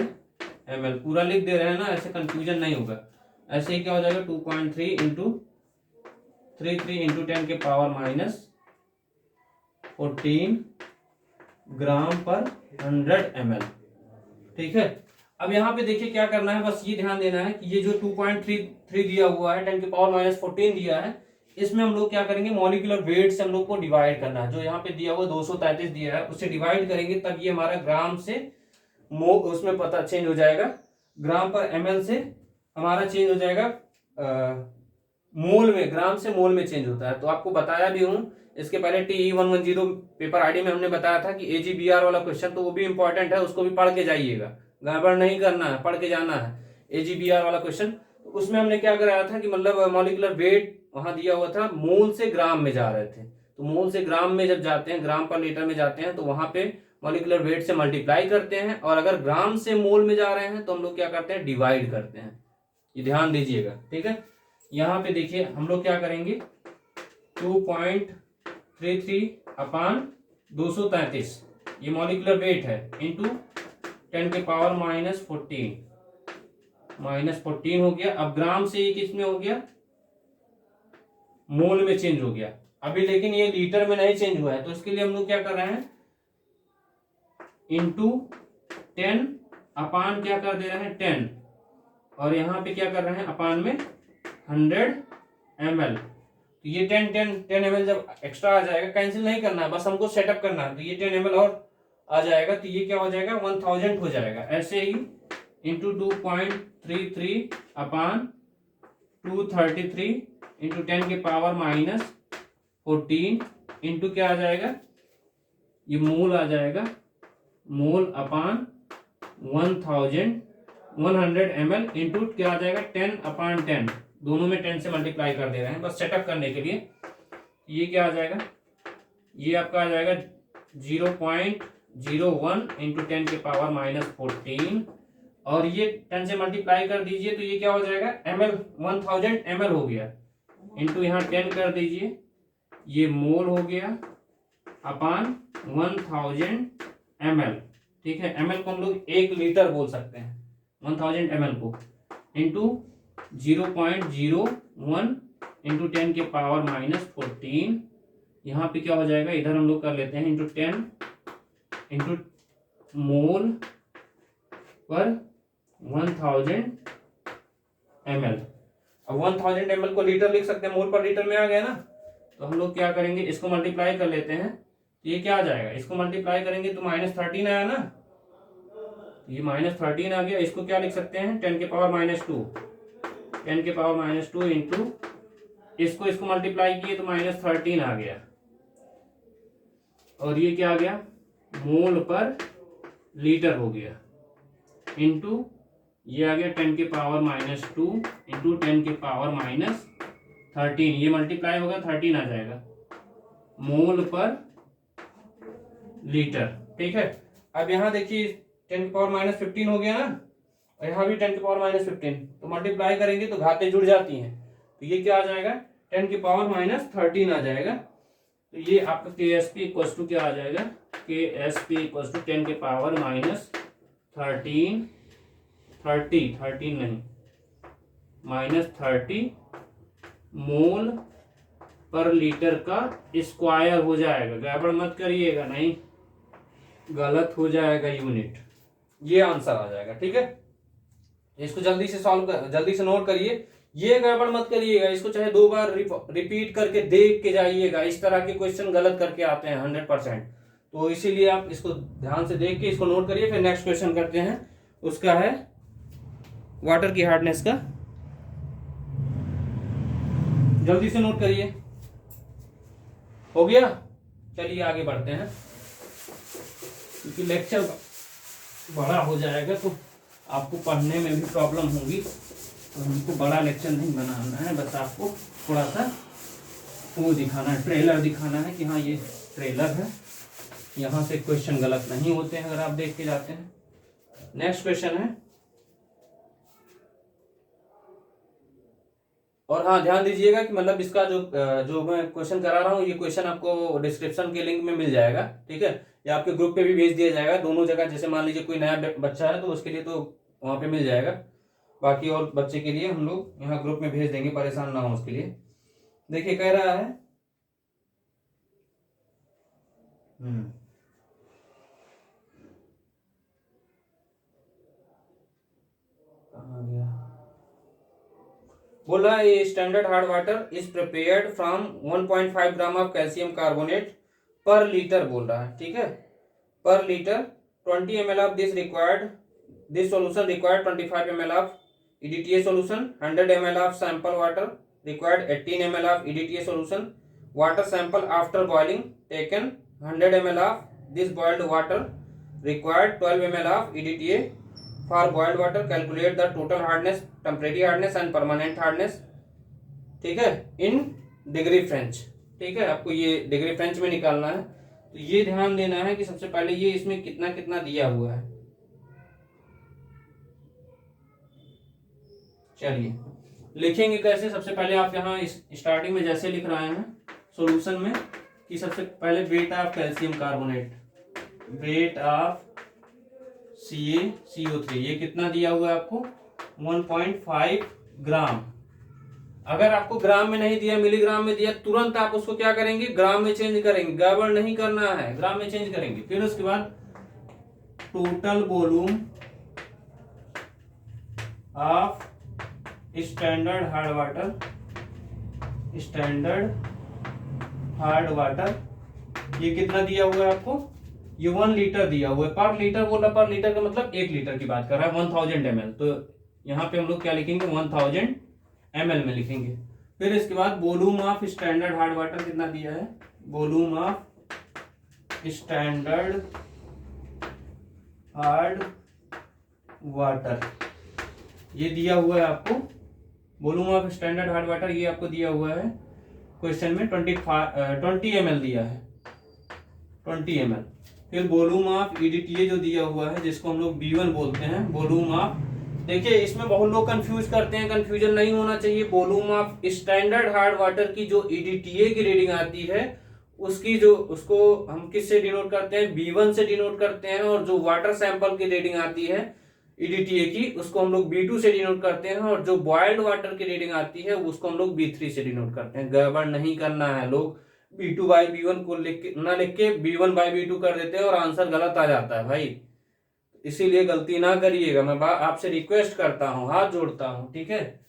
S1: ml। पूरा लिख दे रहे हैं ना, ऐसे कंफ्यूजन नहीं होगा। ऐसे ही क्या हो जाएगा, 2.3 इंटू 33 इंटू 10 के पावर माइनस 14 ग्राम पर 100 ml। ठीक है, अब यहाँ पे देखिए क्या करना है, बस ये ध्यान देना है कि ये जो 2.33 दिया हुआ है, 10 की पावर माइनस 14 दिया है, इसमें हम लोग क्या करेंगे, मॉलिक्यूलर वेट से हम लोग को डिवाइड करना है। जो यहाँ पे दिया हुआ 233 दिया है उससे डिवाइड करेंगे, तब ये हमारा ग्राम से उसमें पता चेंज हो जाएगा, ग्राम पर ml से हमारा चेंज हो जाएगा मोल में, ग्राम से मोल में चेंज होता है। तो आपको बताया भी हूं इसके पहले TE110 पेपर आईडी में हमने बताया था कि AGBR वाला क्वेश्चन, तो वो भी इंपॉर्टेंट है, उसको भी पढ़ के जाइएगा, गड़बड़ नहीं करना है, पढ़ के जाना है। AGBR वाला क्वेश्चन, उसमें हमने क्या कराया था कि मतलब मॉलिक्यूलर वेट वहां दिया हुआ था, मोल से ग्राम में जा रहे थे। तो मोल से ग्राम में जब जाते हैं, ग्राम पर लीटर में जाते हैं, तो वहां पे मॉलिक्यूलर वेट से मल्टीप्लाई करते हैं, और अगर ग्राम से मोल में जा रहे हैं तो हम लोग क्या करते हैं, डिवाइड करते हैं। ये ध्यान दीजिएगा, ठीक है। यहाँ पे देखिए हम लोग क्या करेंगे, 2.33 अपान 233 ये मॉलिक्यूलर वेट है, इंटू 10 के पावर माइनस 14 हो गया। अब ग्राम से ये किस में हो गया, मोल में चेंज हो गया अभी, लेकिन ये लीटर में नहीं चेंज हुआ है। तो इसके लिए हम लोग क्या कर रहे हैं, इंटू 10 अपान क्या कर दे रहे हैं, 10, और यहाँ पे क्या कर रहे हैं, अपान में 100 ml। तो ये 10 ml जब एक्स्ट्रा आ जाएगा, कैंसिल नहीं करना है, बस हमको सेटअप करना है। तो ये 10 ml और आ जाएगा, तो ये क्या हो जाएगा, 1000 हो जाएगा। ऐसे ही इंटू 2.33 अपान 233 इंटू 10 के पावर माइनस 14 इंटू क्या आ जाएगा, ये मोल आ जाएगा, मोल अपान 100 ml इंटू क्या आ जाएगा, 10 अपान 10, दोनों में 10 से मल्टीप्लाई कर दे रहे हैं बस सेटअप करने के लिए। ये क्या आ जाएगा, ये आपका आ जाएगा 0.01 इंटू 10 के पावर माइनस 14, और ये 10 से मल्टीप्लाई कर दीजिए तो ये क्या हो जाएगा, ml 1000 ml हो गया, इंटू यहाँ 10 कर दीजिए, ये मोल हो गया अपान 1000 ml। ठीक है, ml को हम लोग 1 लीटर बोल सकते हैं, 1000 ml को, इंटू 0.01 इंटू 10 के पावर माइनस 14। यहाँ पे क्या हो जाएगा, इधर हम लोग कर लेते हैं, इंटू 10 इंटू मोल पर 1000 ml। अब 1000 ml को लीटर लिख सकते हैं, मोल पर लीटर में आ गया ना। तो हम लोग क्या करेंगे, इसको मल्टीप्लाई कर लेते हैं, ये क्या आ जाएगा, इसको मल्टीप्लाई करेंगे तो -13 आया ना, ये -13 आ गया। इसको क्या लिख सकते हैं, 10 के पावर -2, 10 के पावर -2 इंटू इसको मल्टीप्लाई किए तो -13 आ गया। और ये क्या आ गया, मोल पर लीटर हो गया, इंटू ये आ गया 10 के पावर -2 इंटू 10 के पावर -13, ये मल्टीप्लाई होगा 13 आ जाएगा मोल पर लीटर। ठीक है, अब यहाँ देखिए 10 के पावर -15 हो गया ना, और यहाँ भी 10 के पावर -15, तो मल्टीप्लाई करेंगे तो घातें जुड़ जाती हैं, तो ये क्या आ जाएगा 10 के पावर -13 आ जाएगा। तो ये आपका KSP इक्वल टू क्या आ जाएगा, KSP इक्वल टू 10 के पावर -13 नहीं -30 मोल पर लीटर का स्क्वायर हो जाएगा। गड़बड़ मत करिएगा, नहीं गलत हो जाएगा यूनिट, ये आंसर आ जाएगा। ठीक है, इसको जल्दी से जल्दी से नोट करिए, ये गड़बड़ मत करिएगा, इसको चाहे 2 बार रिपीट करके देख के जाइएगा, इस तरह के क्वेश्चन गलत करके आते हैं 100%, तो इसीलिए आप इसको ध्यान से देख के इसको नोट करिए। फिर नेक्स्ट क्वेश्चन करते हैं, उसका है वाटर की हार्डनेस का, जल्दी से नोट करिए। हो गया, चलिए आगे बढ़ते हैं, क्योंकि लेक्चर बड़ा हो जाएगा तो आपको पढ़ने में भी प्रॉब्लम होगी, तो हमको बड़ा लेक्चर नहीं बनाना है, बस आपको थोड़ा सा वो दिखाना है, ट्रेलर दिखाना है कि हाँ ये ट्रेलर है, यहाँ से क्वेश्चन गलत नहीं होते हैं अगर आप देख के जाते हैं। नेक्स्ट क्वेश्चन है, और हाँ ध्यान दीजिएगा कि मतलब इसका जो मैं क्वेश्चन करा रहा हूँ, ये क्वेश्चन आपको डिस्क्रिप्शन के लिंक में मिल जाएगा। ठीक है, या आपके ग्रुप पे भी भेज दिया जाएगा, दोनों जगह, जैसे मान लीजिए कोई नया बच्चा है तो उसके लिए तो वहाँ पे मिल जाएगा, बाकी और बच्चे के लिए हम लोग यहाँ ग्रुप में भेज देंगे, परेशान ना हो उसके लिए। देखिए कह रहा है कहाँ गया, बोल रहा है standard hard water is prepared from 1.5 gram of calcium carbonate पर लीटर बोल रहा है। ठीक है, पर litre 20 ml of this solution required 25 ml of EDTA solution, 100 ml of sample water required 18 ml of EDTA solution, water sample after boiling taken 100 ml of this boiled water required 12 ml of EDTA for boiled water, calculate the total hardness, temporary hardness and permanent hardness। ठीक है, in degree French. ठीक है, आपको ये degree French में निकालना है, तो ये ध्यान देना है कि सबसे पहले ये इसमें कितना कितना दिया हुआ है। चलिए लिखेंगे कैसे, सबसे पहले आप यहाँ स्टार्टिंग में जैसे लिख रहे हैं सॉल्यूशन में कि सबसे पहले wait of calcium carbonate, wait of CaCO3, ये कितना दिया हुआ है आपको 1.5 ग्राम। अगर आपको ग्राम में नहीं दिया, मिलीग्राम में दिया, तुरंत आप उसको क्या करेंगे, ग्राम में चेंज करेंगे, गड़बड़ नहीं करना है, ग्राम में चेंज करेंगे। फिर उसके बाद total volume of standard hard water, ये कितना दिया हुआ है आपको, ये 1 लीटर दिया हुआ है। पर लीटर बोला, पर लीटर का मतलब 1 लीटर की बात कर रहा है, 1000 ml, तो यहाँ पे हम लोग क्या लिखेंगे 1000 ml में लिखेंगे। फिर इसके बाद volume of standard hard water कितना दिया है, volume of standard hard water, ये दिया हुआ है आपको, volume of standard hard water ये आपको दिया हुआ है क्वेश्चन में 20 ml दिया है, 20 ml। फिर वॉल्यूम ऑफ EDTA जो दिया हुआ है, जिसको हम लोग B1 बोलते हैं, वॉल्यूम ऑफ, देखिए इसमें बहुत लोग कंफ्यूज करते हैं, कंफ्यूजन नहीं होना चाहिए। Volume of standard hard water की जो EDTA की रीडिंग आती है, उसको हम किससे डिनोट करते हैं, B1 से डिनोट करते हैं, और जो वाटर सैंपल की रीडिंग आती है EDTA की, उसको हम लोग B2 से डिनोट करते हैं, और जो बॉइल्ड वाटर की रीडिंग आती है उसको हम लोग B3 से डिनोट करते हैं। गड़बड़ नहीं करना है, लोग B2/B1 को लिख के B1/B2 कर देते हैं और आंसर गलत आ जाता है भाई, इसीलिए गलती ना करिएगा, मैं आपसे रिक्वेस्ट करता हूं, हाथ जोड़ता हूं। ठीक है,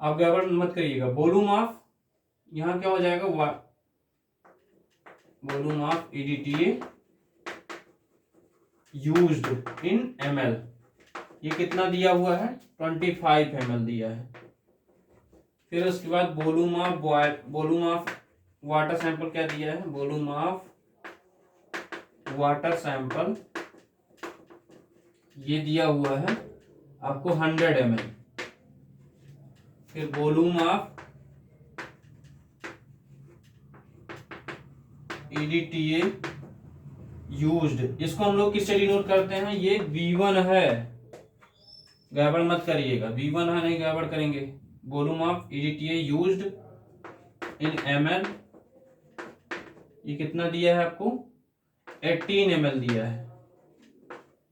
S1: आप गड़बड़ मत करिएगा। वॉल्यूम ऑफ, यहाँ क्या हो जाएगा, volume of EDTA used in ml, ये कितना दिया हुआ है 25 ml दिया है। फिर उसके बाद वॉल्यूम ऑफ वाटर सैंपल क्या दिया है, वॉल्यूम ऑफ वाटर सैंपल ये दिया हुआ है आपको 100 ml। फिर वॉल्यूम ऑफ EDTA यूज्ड, इसको हम लोग किससे डिनोट करते हैं, ये V1 है, गड़बड़ मत करिएगा, V1 है, नहीं गड़बड़ करेंगे। Volume of EDTA used in ml, ये कितना दिया है आपको, 18 ml दिया है,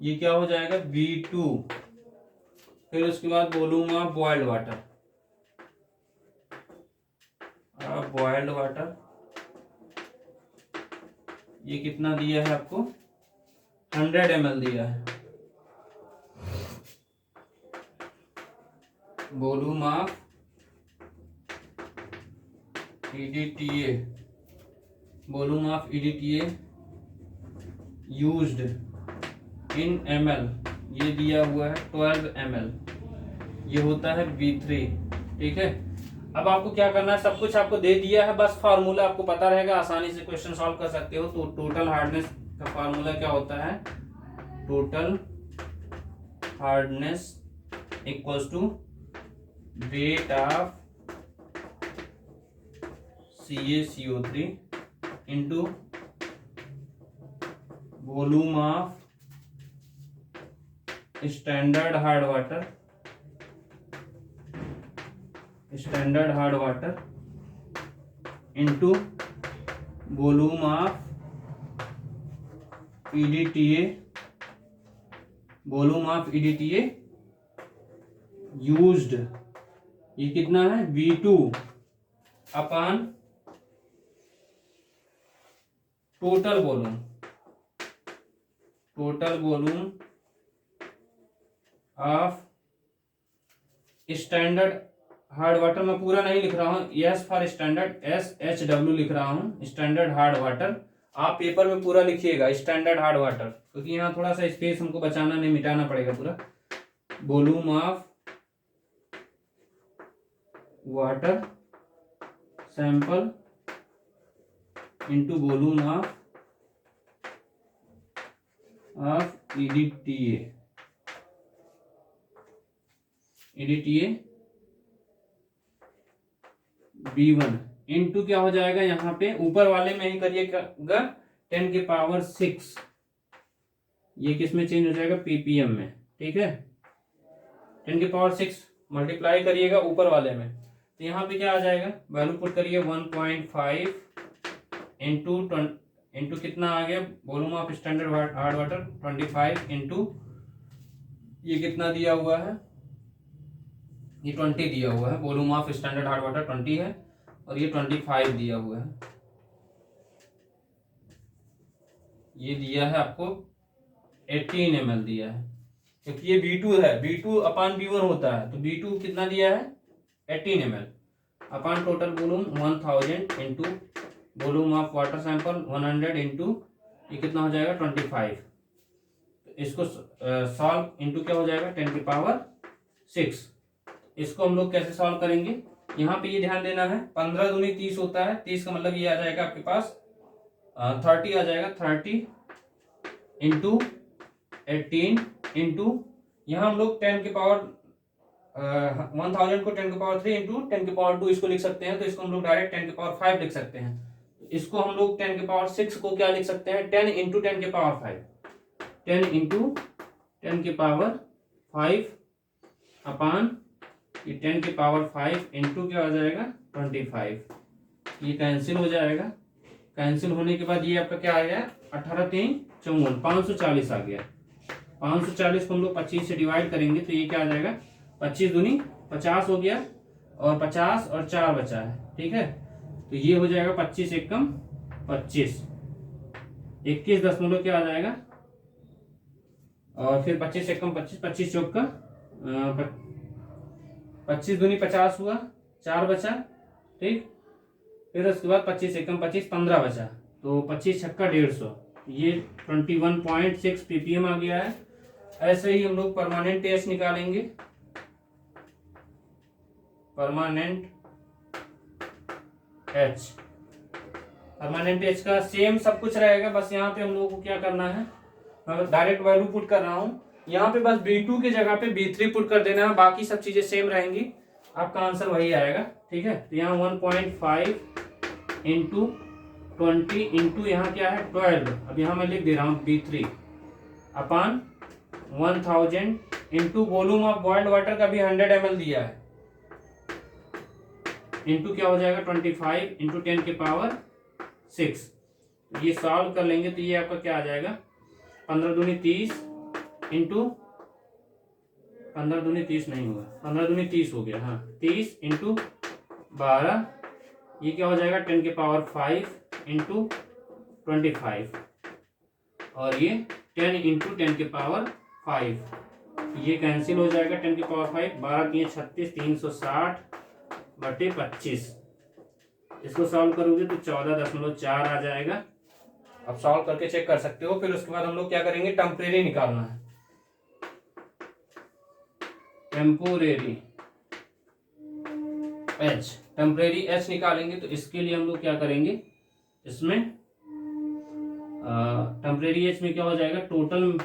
S1: ये क्या हो जाएगा V2। फिर उसके बाद volume of boiled water, boiled water ये कितना दिया है आपको, 100 ml दिया है। Volume of EDTA, volume of EDTA used in ml, ये दिया हुआ है 12 ml, ये होता है V3। ठीक है, अब आपको क्या करना है, सब कुछ आपको दे दिया है, बस फार्मूला आपको पता रहेगा, आसानी से क्वेश्चन सॉल्व कर सकते हो। तो टोटल हार्डनेस का फार्मूला क्या होता है, total hardness equals to weight of CaCO3 into volume of standard hard water, standard hard water into volume of EDTA, volume of EDTA used, ये कितना है V2 upon total volume, total volume of standard hard water, मैं पूरा नहीं लिख रहा हूँ, S for standard, SHW लिख रहा हूँ, स्टैंडर्ड हार्ड वाटर। आप पेपर में पूरा लिखिएगा स्टैंडर्ड हार्ड वाटर, क्योंकि यहाँ थोड़ा सा स्पेस हमको बचाना नहीं, मिटाना पड़ेगा पूरा। Volume of water sample into volume of EDTA V1 into क्या हो जाएगा, यहाँ पे ऊपर वाले में ही करिएगा 10 की पावर 6, ये किस में चेंज हो जाएगा, ppm में। ठीक है, 10 की पावर 6 मल्टीप्लाई करिएगा ऊपर वाले में, तो यहाँ पे क्या आ जाएगा, वैल्यू पुट करिए 1.5 इंटू कितना आ गया, volume of standard hard water 25 into ये कितना दिया हुआ है, ये 20 दिया हुआ है, volume of standard hard water 20 है और ये 25 दिया हुआ है, ये दिया है आपको 18 ml दिया है, क्योंकि ये V2 है, V2 अपान V1 होता है, तो V2 कितना दिया है 18 ml upon total volume 1000 into volume of water sample 100 into ये कितना हो जाएगा 25। तो इसको सॉल्व इंटू क्या हो जाएगा 10 की पावर 6। इसको हम लोग कैसे सॉल्व करेंगे, यहाँ पे ये ध्यान देना है, 15 दूनी 30 होता है, 30 का मतलब ये आ जाएगा आपके पास 30 आ जाएगा, 30 इंटू 18 इंटू यहाँ हम लोग 10 की पावर 1000 को 10 की पावर 3 इंटू 10 की पावर 2 इसको लिख सकते हैं, तो इसको हम लोग डायरेक्ट 10 की पावर 5 लिख सकते हैं। इसको हम लोग 10 की पावर 6 को क्या लिख सकते हैं, 10 इंटू 10 की पावर 5, 10 इंटू 10 की पावर 5 अपान ये 10 की पावर 5 इंटू क्या आ जाएगा 25, ये कैंसिल हो जाएगा। कैंसिल होने के बाद ये आपका क्या आ गया 18 3 54 540 आ गया। 540 को हम लोग 25 से डिवाइड करेंगे तो ये क्या आ जाएगा 25 दूनी 50 हो गया और 50 और 4 बचा है। ठीक है, तो ये हो जाएगा 25 एकम 25, 21 दशमलव क्या आ जाएगा और फिर 25 एकम 25, 25 चौक का 25 दूनी 50 हुआ, 4 बचा। ठीक, फिर उसके बाद 25 एकम 25 15 बचा, तो 25 छक्का 150, ये 21.6 ppm आ गया है। ऐसे ही हम लोग परमानेंट टेस्ट निकालेंगे। परमानेंट H परमानेंट एच का सेम सब कुछ रहेगा, बस यहाँ पे हम लोगों को क्या करना है, मैं डायरेक्ट वैल्यू पुट कर रहा हूँ यहाँ पे, बस B2 की जगह पे B3 पुट कर देना है, बाकी सब चीजें सेम रहेंगी, आपका आंसर वही आएगा। ठीक है, तो यहाँ 1.5 इंटू 20 इंटू यहाँ क्या है 12, अब यहाँ मैं लिख दे रहा हूँ B3 upon 1000 into volume of boiled water का भी 100 ml दिया है, इंटू क्या हो जाएगा 25 इंटू 10 के पावर 6। ये सॉल्व कर लेंगे तो ये आपका क्या आ जाएगा 15 दूनी 30 इंटू 15 दूनी 30 नहीं होगा, 15 दूनी 30 हो गया, हाँ 30 इंटू 12, ये क्या हो जाएगा 10 के पावर 5 इंटू 25, और ये 10 इंटू 10 के पावर 5, ये कैंसिल हो जाएगा 10 के पावर 5, 12 की 36, 360/25, इसको सॉल्व करोगे तो 14.4 आ जाएगा। अब सॉल्व करके चेक कर सकते हो। फिर उसके बाद हम लोग क्या करेंगे, टेम्परेरी निकालना है, टेम्पोरेरी एच, टेम्परेरी एच निकालेंगे तो इसके लिए हम लोग क्या करेंगे, इसमें टेम्परेरी एच में क्या हो जाएगा, टोटल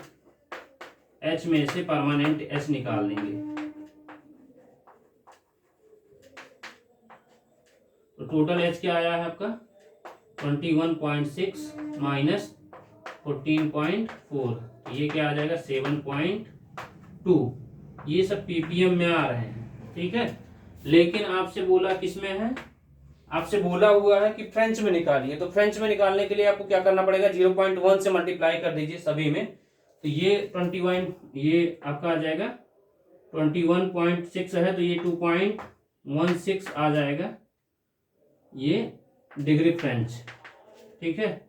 S1: एच में से परमानेंट एच निकाल लेंगे, तो टोटल एच क्या आया है आपका 21.6 माइनस 14.4, ये क्या आ जाएगा 7.2, ये सब ppm में आ रहे हैं। ठीक है, लेकिन आपसे बोला किस में है, आपसे बोला हुआ है कि फ्रेंच में निकालिए, तो फ्रेंच में निकालने के लिए आपको क्या करना पड़ेगा, 0.1 से मल्टीप्लाई कर दीजिए सभी में, तो ये 21, ये आपका आ जाएगा 21.6 है तो ये 2.16 आ जाएगा, ये डिग्री फ्रेंच। ठीक है,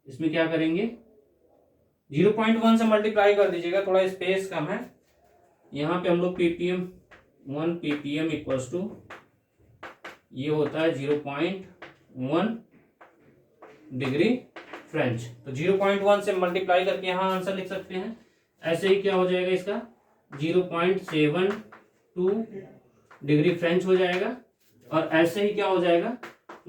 S1: इसमें क्या करेंगे 0.1 से मल्टीप्लाई कर दीजिएगा, थोड़ा स्पेस कम है, यहाँ पे हम लोग ppm 1 ppm इक्वल्स टू ये होता है 0.1 डिग्री फ्रेंच, तो 0.1 से मल्टीप्लाई करके यहाँ आंसर लिख सकते हैं। ऐसे ही क्या हो जाएगा इसका 0.72 डिग्री फ्रेंच हो जाएगा, और ऐसे ही क्या हो जाएगा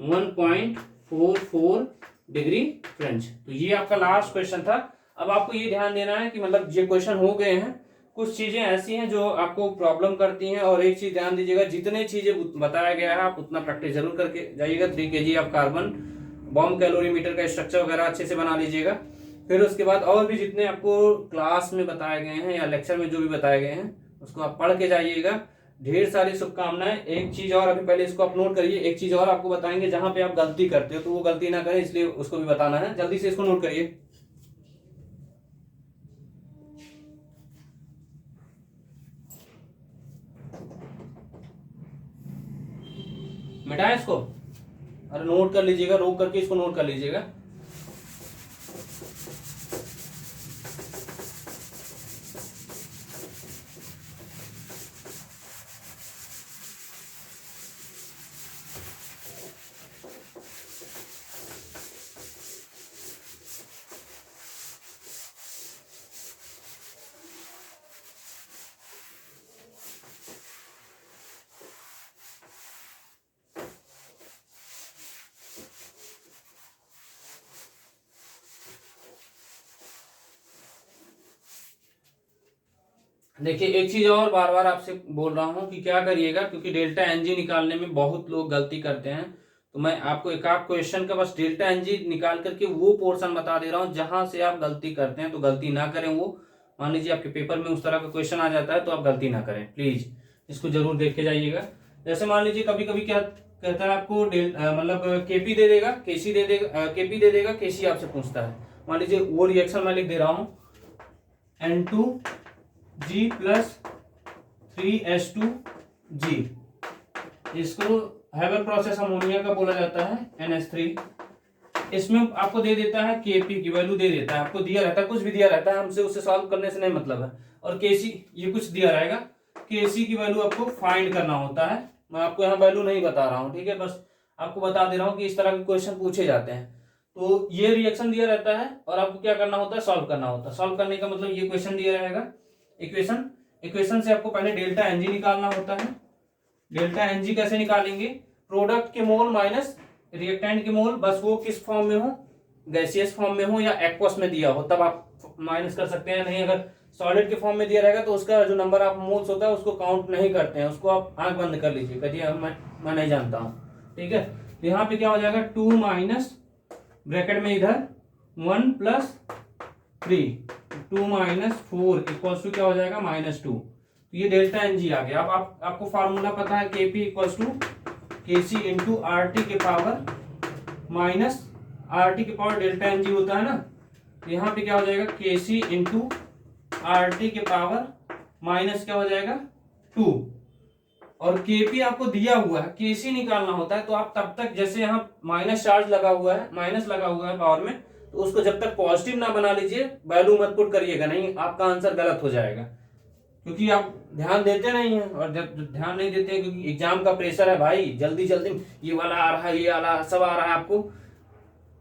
S1: 1.44 डिग्री फ्रेंच। तो ये आपका लास्ट क्वेश्चन था। अब आपको ये ध्यान देना है कि मतलब ये क्वेश्चन हो गए हैं, कुछ चीजें ऐसी हैं जो आपको प्रॉब्लम करती हैं, और एक चीज ध्यान दीजिएगा, जितने चीजें बताया गया है आप उतना प्रैक्टिस जरूर करके जाइएगा। 3 kg of carbon bomb calorimeter का स्ट्रक्चर वगैरह अच्छे से बना लीजिएगा। फिर उसके बाद और भी जितने आपको क्लास में बताए गए हैं या लेक्चर में जो भी बताए गए हैं उसको आप पढ़ के जाइएगा। ढेर सारी शुभकामनाएं। एक चीज और, अभी पहले इसको आप नोट करिए, एक चीज और आपको बताएंगे जहां पे आप गलती करते हो तो वो गलती ना करें, इसलिए उसको भी बताना है। जल्दी से इसको नोट करिए। मिटाएं इसको, अरे नोट कर लीजिएगा, रोक करके इसको नोट कर लीजिएगा। देखिए एक चीज और बार बार आपसे बोल रहा हूं कि क्या करिएगा, क्योंकि डेल्टा एनजी निकालने में बहुत लोग गलती करते हैं, तो मैं आपको एक आध क्वेश्चन का बस डेल्टा एनजी निकाल करके वो पोर्शन बता दे रहा हूं जहां से आप गलती करते हैं, तो गलती ना करें। वो मान लीजिए आपके पेपर में उस तरह का क्वेश्चन आ जाता है तो आप गलती ना करें, प्लीज इसको जरूर देख के जाइएगा। जैसे मान लीजिए कभी कभी क्या कहता है आपको, मतलब केपी दे देगा, केसी दे देगा, केपी दे देगा, केसी आपसे पूछता है। मान लीजिए वो रिएक्शन मैं लिख दे रहा हूँ N2G प्लस 3H2G, इसको हैबर प्रोसेस अमोनिया का बोला जाता है NH3। इसमें आपको दे देता है Kp की वैल्यू दे देता है, आपको दिया रहता है, कुछ भी दिया रहता है, हमसे उसे सॉल्व करने से नहीं मतलब है। और Kc ये कुछ दिया रहेगा, Kc की वैल्यू आपको फाइंड करना होता है। मैं आपको यहाँ वैल्यू नहीं बता रहा हूँ, ठीक है, बस आपको बता दे रहा हूँ कि इस तरह के क्वेश्चन पूछे जाते हैं। तो ये रिएक्शन दिया रहता है और आपको क्या करना होता है, सॉल्व करना होता है। सॉल्व करने का मतलब ये क्वेश्चन दिया रहेगा, इक्वेशन से आपको पहले डेल्टा एनजी निकालना होता है। डेल्टा एनजी कैसे निकालेंगे, प्रोडक्ट के मोल माइनस रिएक्टेंट के मोल बस वो किस फॉर्म में हो, गैसियस फॉर्म में हो या एक्वस में दिया हो, तब आप माइनस कर सकते हैं। नहीं अगर सॉलिड के फॉर्म में दिया रहेगा तो उसका जो नंबर ऑफ मोल्स होता है उसको काउंट नहीं करते हैं, उसको आप आंख बंद कर लीजिए, कहिए मैं नहीं जानता हूँ। ठीक है, तो यहाँ पे क्या हो जाएगा 2 माइनस ब्रैकेट में इधर 1 प्लस 3, 2 माइनस 4 इक्वल्स टू क्या हो जाएगा -2। तो ये डेल्टा एन जी आ गया। अब आपको फार्मूला पता है KP equals to KC into R T के पावर माइनस आर टी के पावर डेल्टा एन जी होता है ना। तो यहाँ पे क्या हो जाएगा केसी इंटू आर टी के पावर माइनस क्या हो जाएगा 2, और केपी आपको दिया हुआ है, केसी निकालना होता है। तो आप तब तक जैसे यहाँ माइनस चार्ज लगा हुआ है, माइनस लगा हुआ है पावर में, तो उसको जब तक पॉजिटिव ना बना लीजिए वैल्यू मत पुट करिएगा, नहीं आपका आंसर गलत हो जाएगा, क्योंकि आप ध्यान देते नहीं हैं। और जब ध्यान नहीं देते हैं क्योंकि एग्जाम का प्रेशर है भाई, जल्दी जल्दी ये वाला आ रहा है, ये वाला सब आ रहा है आपको।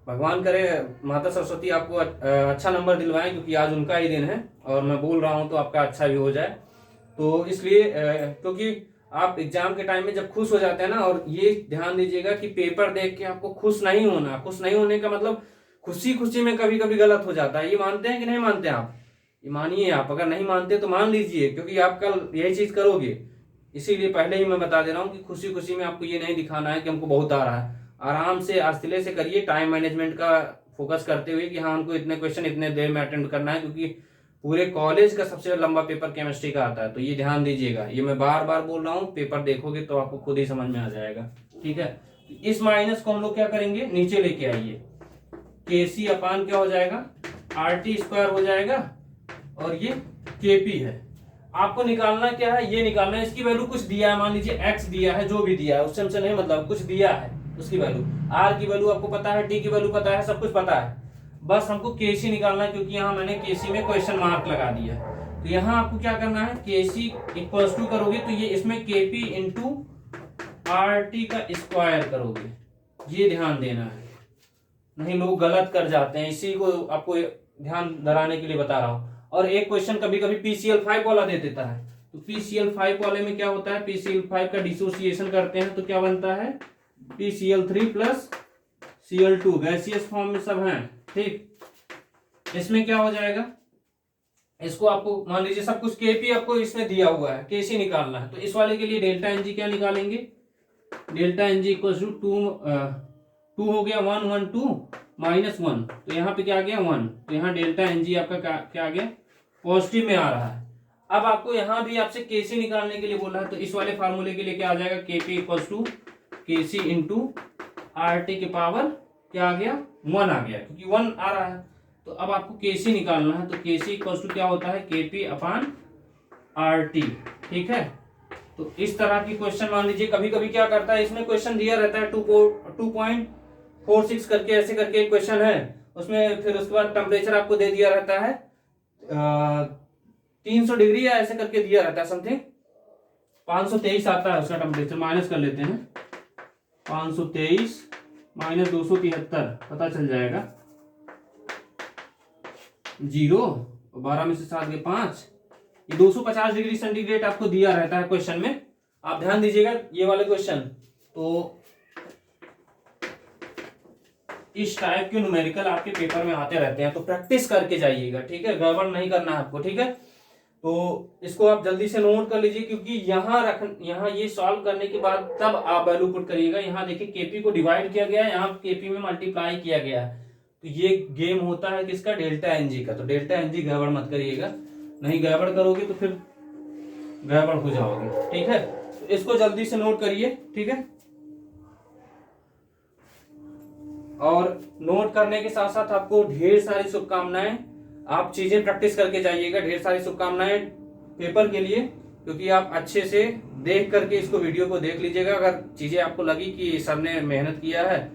S1: भगवान करे माता सरस्वती आपको अच्छा नंबर दिलवाएं, क्योंकि आज उनका ही दिन है और मैं बोल रहा हूं तो आपका अच्छा भी हो जाए। तो इसलिए क्योंकि आप एग्जाम के टाइम में जब खुश हो जाते हैं ना, और ये ध्यान दीजिएगा कि पेपर देख के आपको खुश नहीं होना। खुश नहीं होने का मतलब खुशी खुशी में कभी कभी गलत हो जाता है। ये मानते हैं कि नहीं मानते आप? ये मानिए, आप अगर नहीं मानते तो मान लीजिए, क्योंकि आप कल यही चीज करोगे। इसीलिए पहले ही मैं बता दे रहा हूँ कि खुशी खुशी में आपको ये नहीं दिखाना है कि हमको बहुत आ रहा है। आराम से आस्तिले से करिए, टाइम मैनेजमेंट का फोकस करते हुए कि हाँ हमको इतने क्वेश्चन इतने देर में अटेंड करना है, क्योंकि पूरे कॉलेज का सबसे लंबा पेपर केमिस्ट्री का आता है। तो ये ध्यान दीजिएगा, ये मैं बार बार बोल रहा हूँ, पेपर देखोगे तो आपको खुद ही समझ में आ जाएगा। ठीक है, इस माइनस को हम लोग क्या करेंगे, नीचे लेके आइए। केसी अपान क्या हो जाएगा आर टी स्क्वायर हो जाएगा, और ये केपी है। आपको निकालना क्या है, ये निकालना है, इसकी वैल्यू कुछ दिया है, मान लीजिए एक्स दिया है, जो भी दिया है उससे हमसे नहीं मतलब, कुछ दिया है उसकी वैल्यू, आर की वैल्यू आपको पता है, टी की वैल्यू पता है, सब कुछ पता है। बस हमको केसी निकालना है, क्योंकि यहाँ मैंने केसी में क्वेश्चन मार्क लगा दिया है। तो यहाँ आपको क्या करना है, केसी इक्वल्स टू करोगे तो ये इसमें केपी इंटू आर टी का स्क्वायर करोगे, ये ध्यान देना है, नहीं लोग गलत कर जाते हैं। इसी को आपको ध्यान दिलाने के लिए बता रहा हूं। और एक क्वेश्चन कभी कभी PCl5 वाला दे देता है, तो PCl5 वाले में क्या होता है, PCl5 का डिसोसिएशन करते हैं तो क्या बनता है PCl3 plus Cl2, gaseous form में सब हैं। ठीक, इसमें क्या हो जाएगा, इसको आपको मान लीजिए सब कुछ केपी आपको इसमें दिया हुआ है, केसी निकालना है। तो इस वाले के लिए डेल्टा एनजी क्या निकालेंगे, डेल्टा एनजी इक्वल टू हो गया 1 1 2 -1, तो यहाँ पे क्या आ गया 1, तो यहाँ डेल्टा एनजी आपका क्या आ गया पॉजिटिव में आ रहा है। अब आपको यहाँ भी आपसे केसी निकालने के लिए बोला है, तो इस वाले फार्मूले के लिए क्या आ जाएगा, KP equal to KC into R T के पावर क्या आ गया 1 आ गया, क्योंकि 1 आ रहा है। तो अब आपको केसी निकालना है, तो केसी इक्वल टू क्या होता है केपी अपान आर टी। ठीक है, तो इस तरह की क्वेश्चन मान लीजिए कभी कभी क्या करता है, इसमें क्वेश्चन दिया रहता है 2.46 करके, ऐसे करके एक क्वेश्चन है उसमें, फिर उसके बाद टेम्परेचर आपको दे दिया रहता है 300 डिग्री या ऐसे करके दिया रहता है समथिंग, 523 आता है उसका टेम्परेचर, माइनस कर लेते हैं 523 माइनस 273, पता चल जाएगा 0, 12 में से 7 गए 5, ये 250 डिग्री सेंटीग्रेड आपको दिया रहता है क्वेश्चन में। आप ध्यान दीजिएगा ये वाले क्वेश्चन, तो इस टाइप के न्यूमेरिकल आपके पेपर में आते रहते हैं, तो प्रैक्टिस करके जाइएगा। ठीक है, गड़बड़ नहीं करना है आपको। ठीक है, तो इसको आप जल्दी से नोट कर लीजिए, क्योंकि यहाँ ये सॉल्व करने के बाद तब आप वैल्यू पुट करिएगा। यहाँ देखिए केपी को डिवाइड किया गया है, यहाँ केपी में मल्टीप्लाई किया गया है, तो ये गेम होता है किसका, डेल्टा एनजी का। तो डेल्टा एनजी गड़बड़ मत करिएगा, नहीं गड़बड़ करोगे तो फिर गड़बड़ हो जाओगे। ठीक है, तो इसको जल्दी से नोट करिए। ठीक है, और नोट करने के साथ साथ आपको ढेर सारी शुभकामनाएं, आप चीजें प्रैक्टिस करके जाइएगा। ढेर सारी शुभकामनाएं पेपर के लिए, क्योंकि आप अच्छे से देख करके इसको वीडियो को देख लीजिएगा। अगर चीजें आपको लगी कि सर ने मेहनत किया है,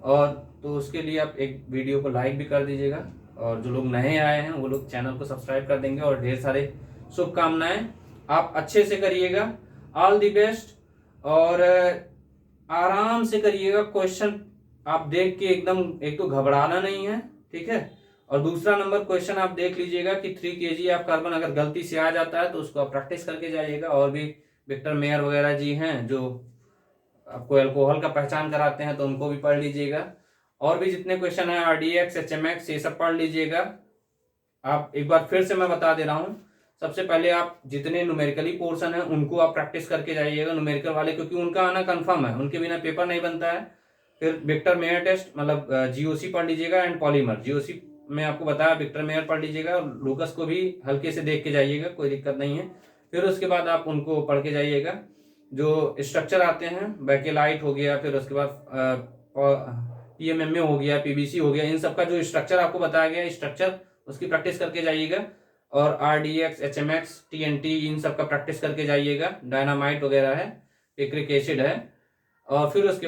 S1: और तो उसके लिए आप एक वीडियो को लाइक भी कर दीजिएगा, और जो लोग नए आए हैं वो लोग चैनल को सब्सक्राइब कर देंगे। और ढेर सारे शुभकामनाएं, आप अच्छे से करिएगा। ऑल द बेस्ट, और आराम से करिएगा। क्वेश्चन आप देख के एकदम, एक तो घबराना नहीं है। ठीक है, और दूसरा नंबर क्वेश्चन आप देख लीजिएगा कि 3 kg ऑफ कार्बन अगर गलती से आ जाता है तो उसको आप प्रैक्टिस करके जाइएगा। और भी विक्टर मेयर वगैरह जी हैं जो आपको अल्कोहल का पहचान कराते हैं तो उनको भी पढ़ लीजिएगा। और भी जितने क्वेश्चन है RDX HMX ये सब पढ़ लीजिएगा। आप एक बार फिर से मैं बता दे रहा हूँ, सबसे पहले आप जितने न्यूमेरिकली पोर्शन है उनको आप प्रैक्टिस करके जाइएगा, न्यूमेरिकल वाले, क्योंकि उनका आना कंफर्म है, उनके बिना पेपर नहीं बनता है। फिर विक्टर मेयर टेस्ट मतलब GOC पढ़ लीजिएगा एंड पॉलीमर। GOC में आपको बताया, विक्टर मेयर पढ़ लीजिएगा, लूकस को भी हल्के से देख के जाइएगा, कोई दिक्कत नहीं है। फिर उसके बाद आप उनको पढ़ के जाइएगा। जो स्ट्रक्चर आते हैं, बैकेलाइट हो गया, फिर उसके बाद PMMA हो गया, PBC हो गया, इन सबका जो स्ट्रक्चर आपको बताया गया स्ट्रक्चर, उसकी प्रैक्टिस करके जाइएगा। और RDX HMX TNT इन सब का प्रैक्टिस करके जाइएगा। डायनामाइट वगैरह है, पिक्रिक एसिड है। और फिर उसके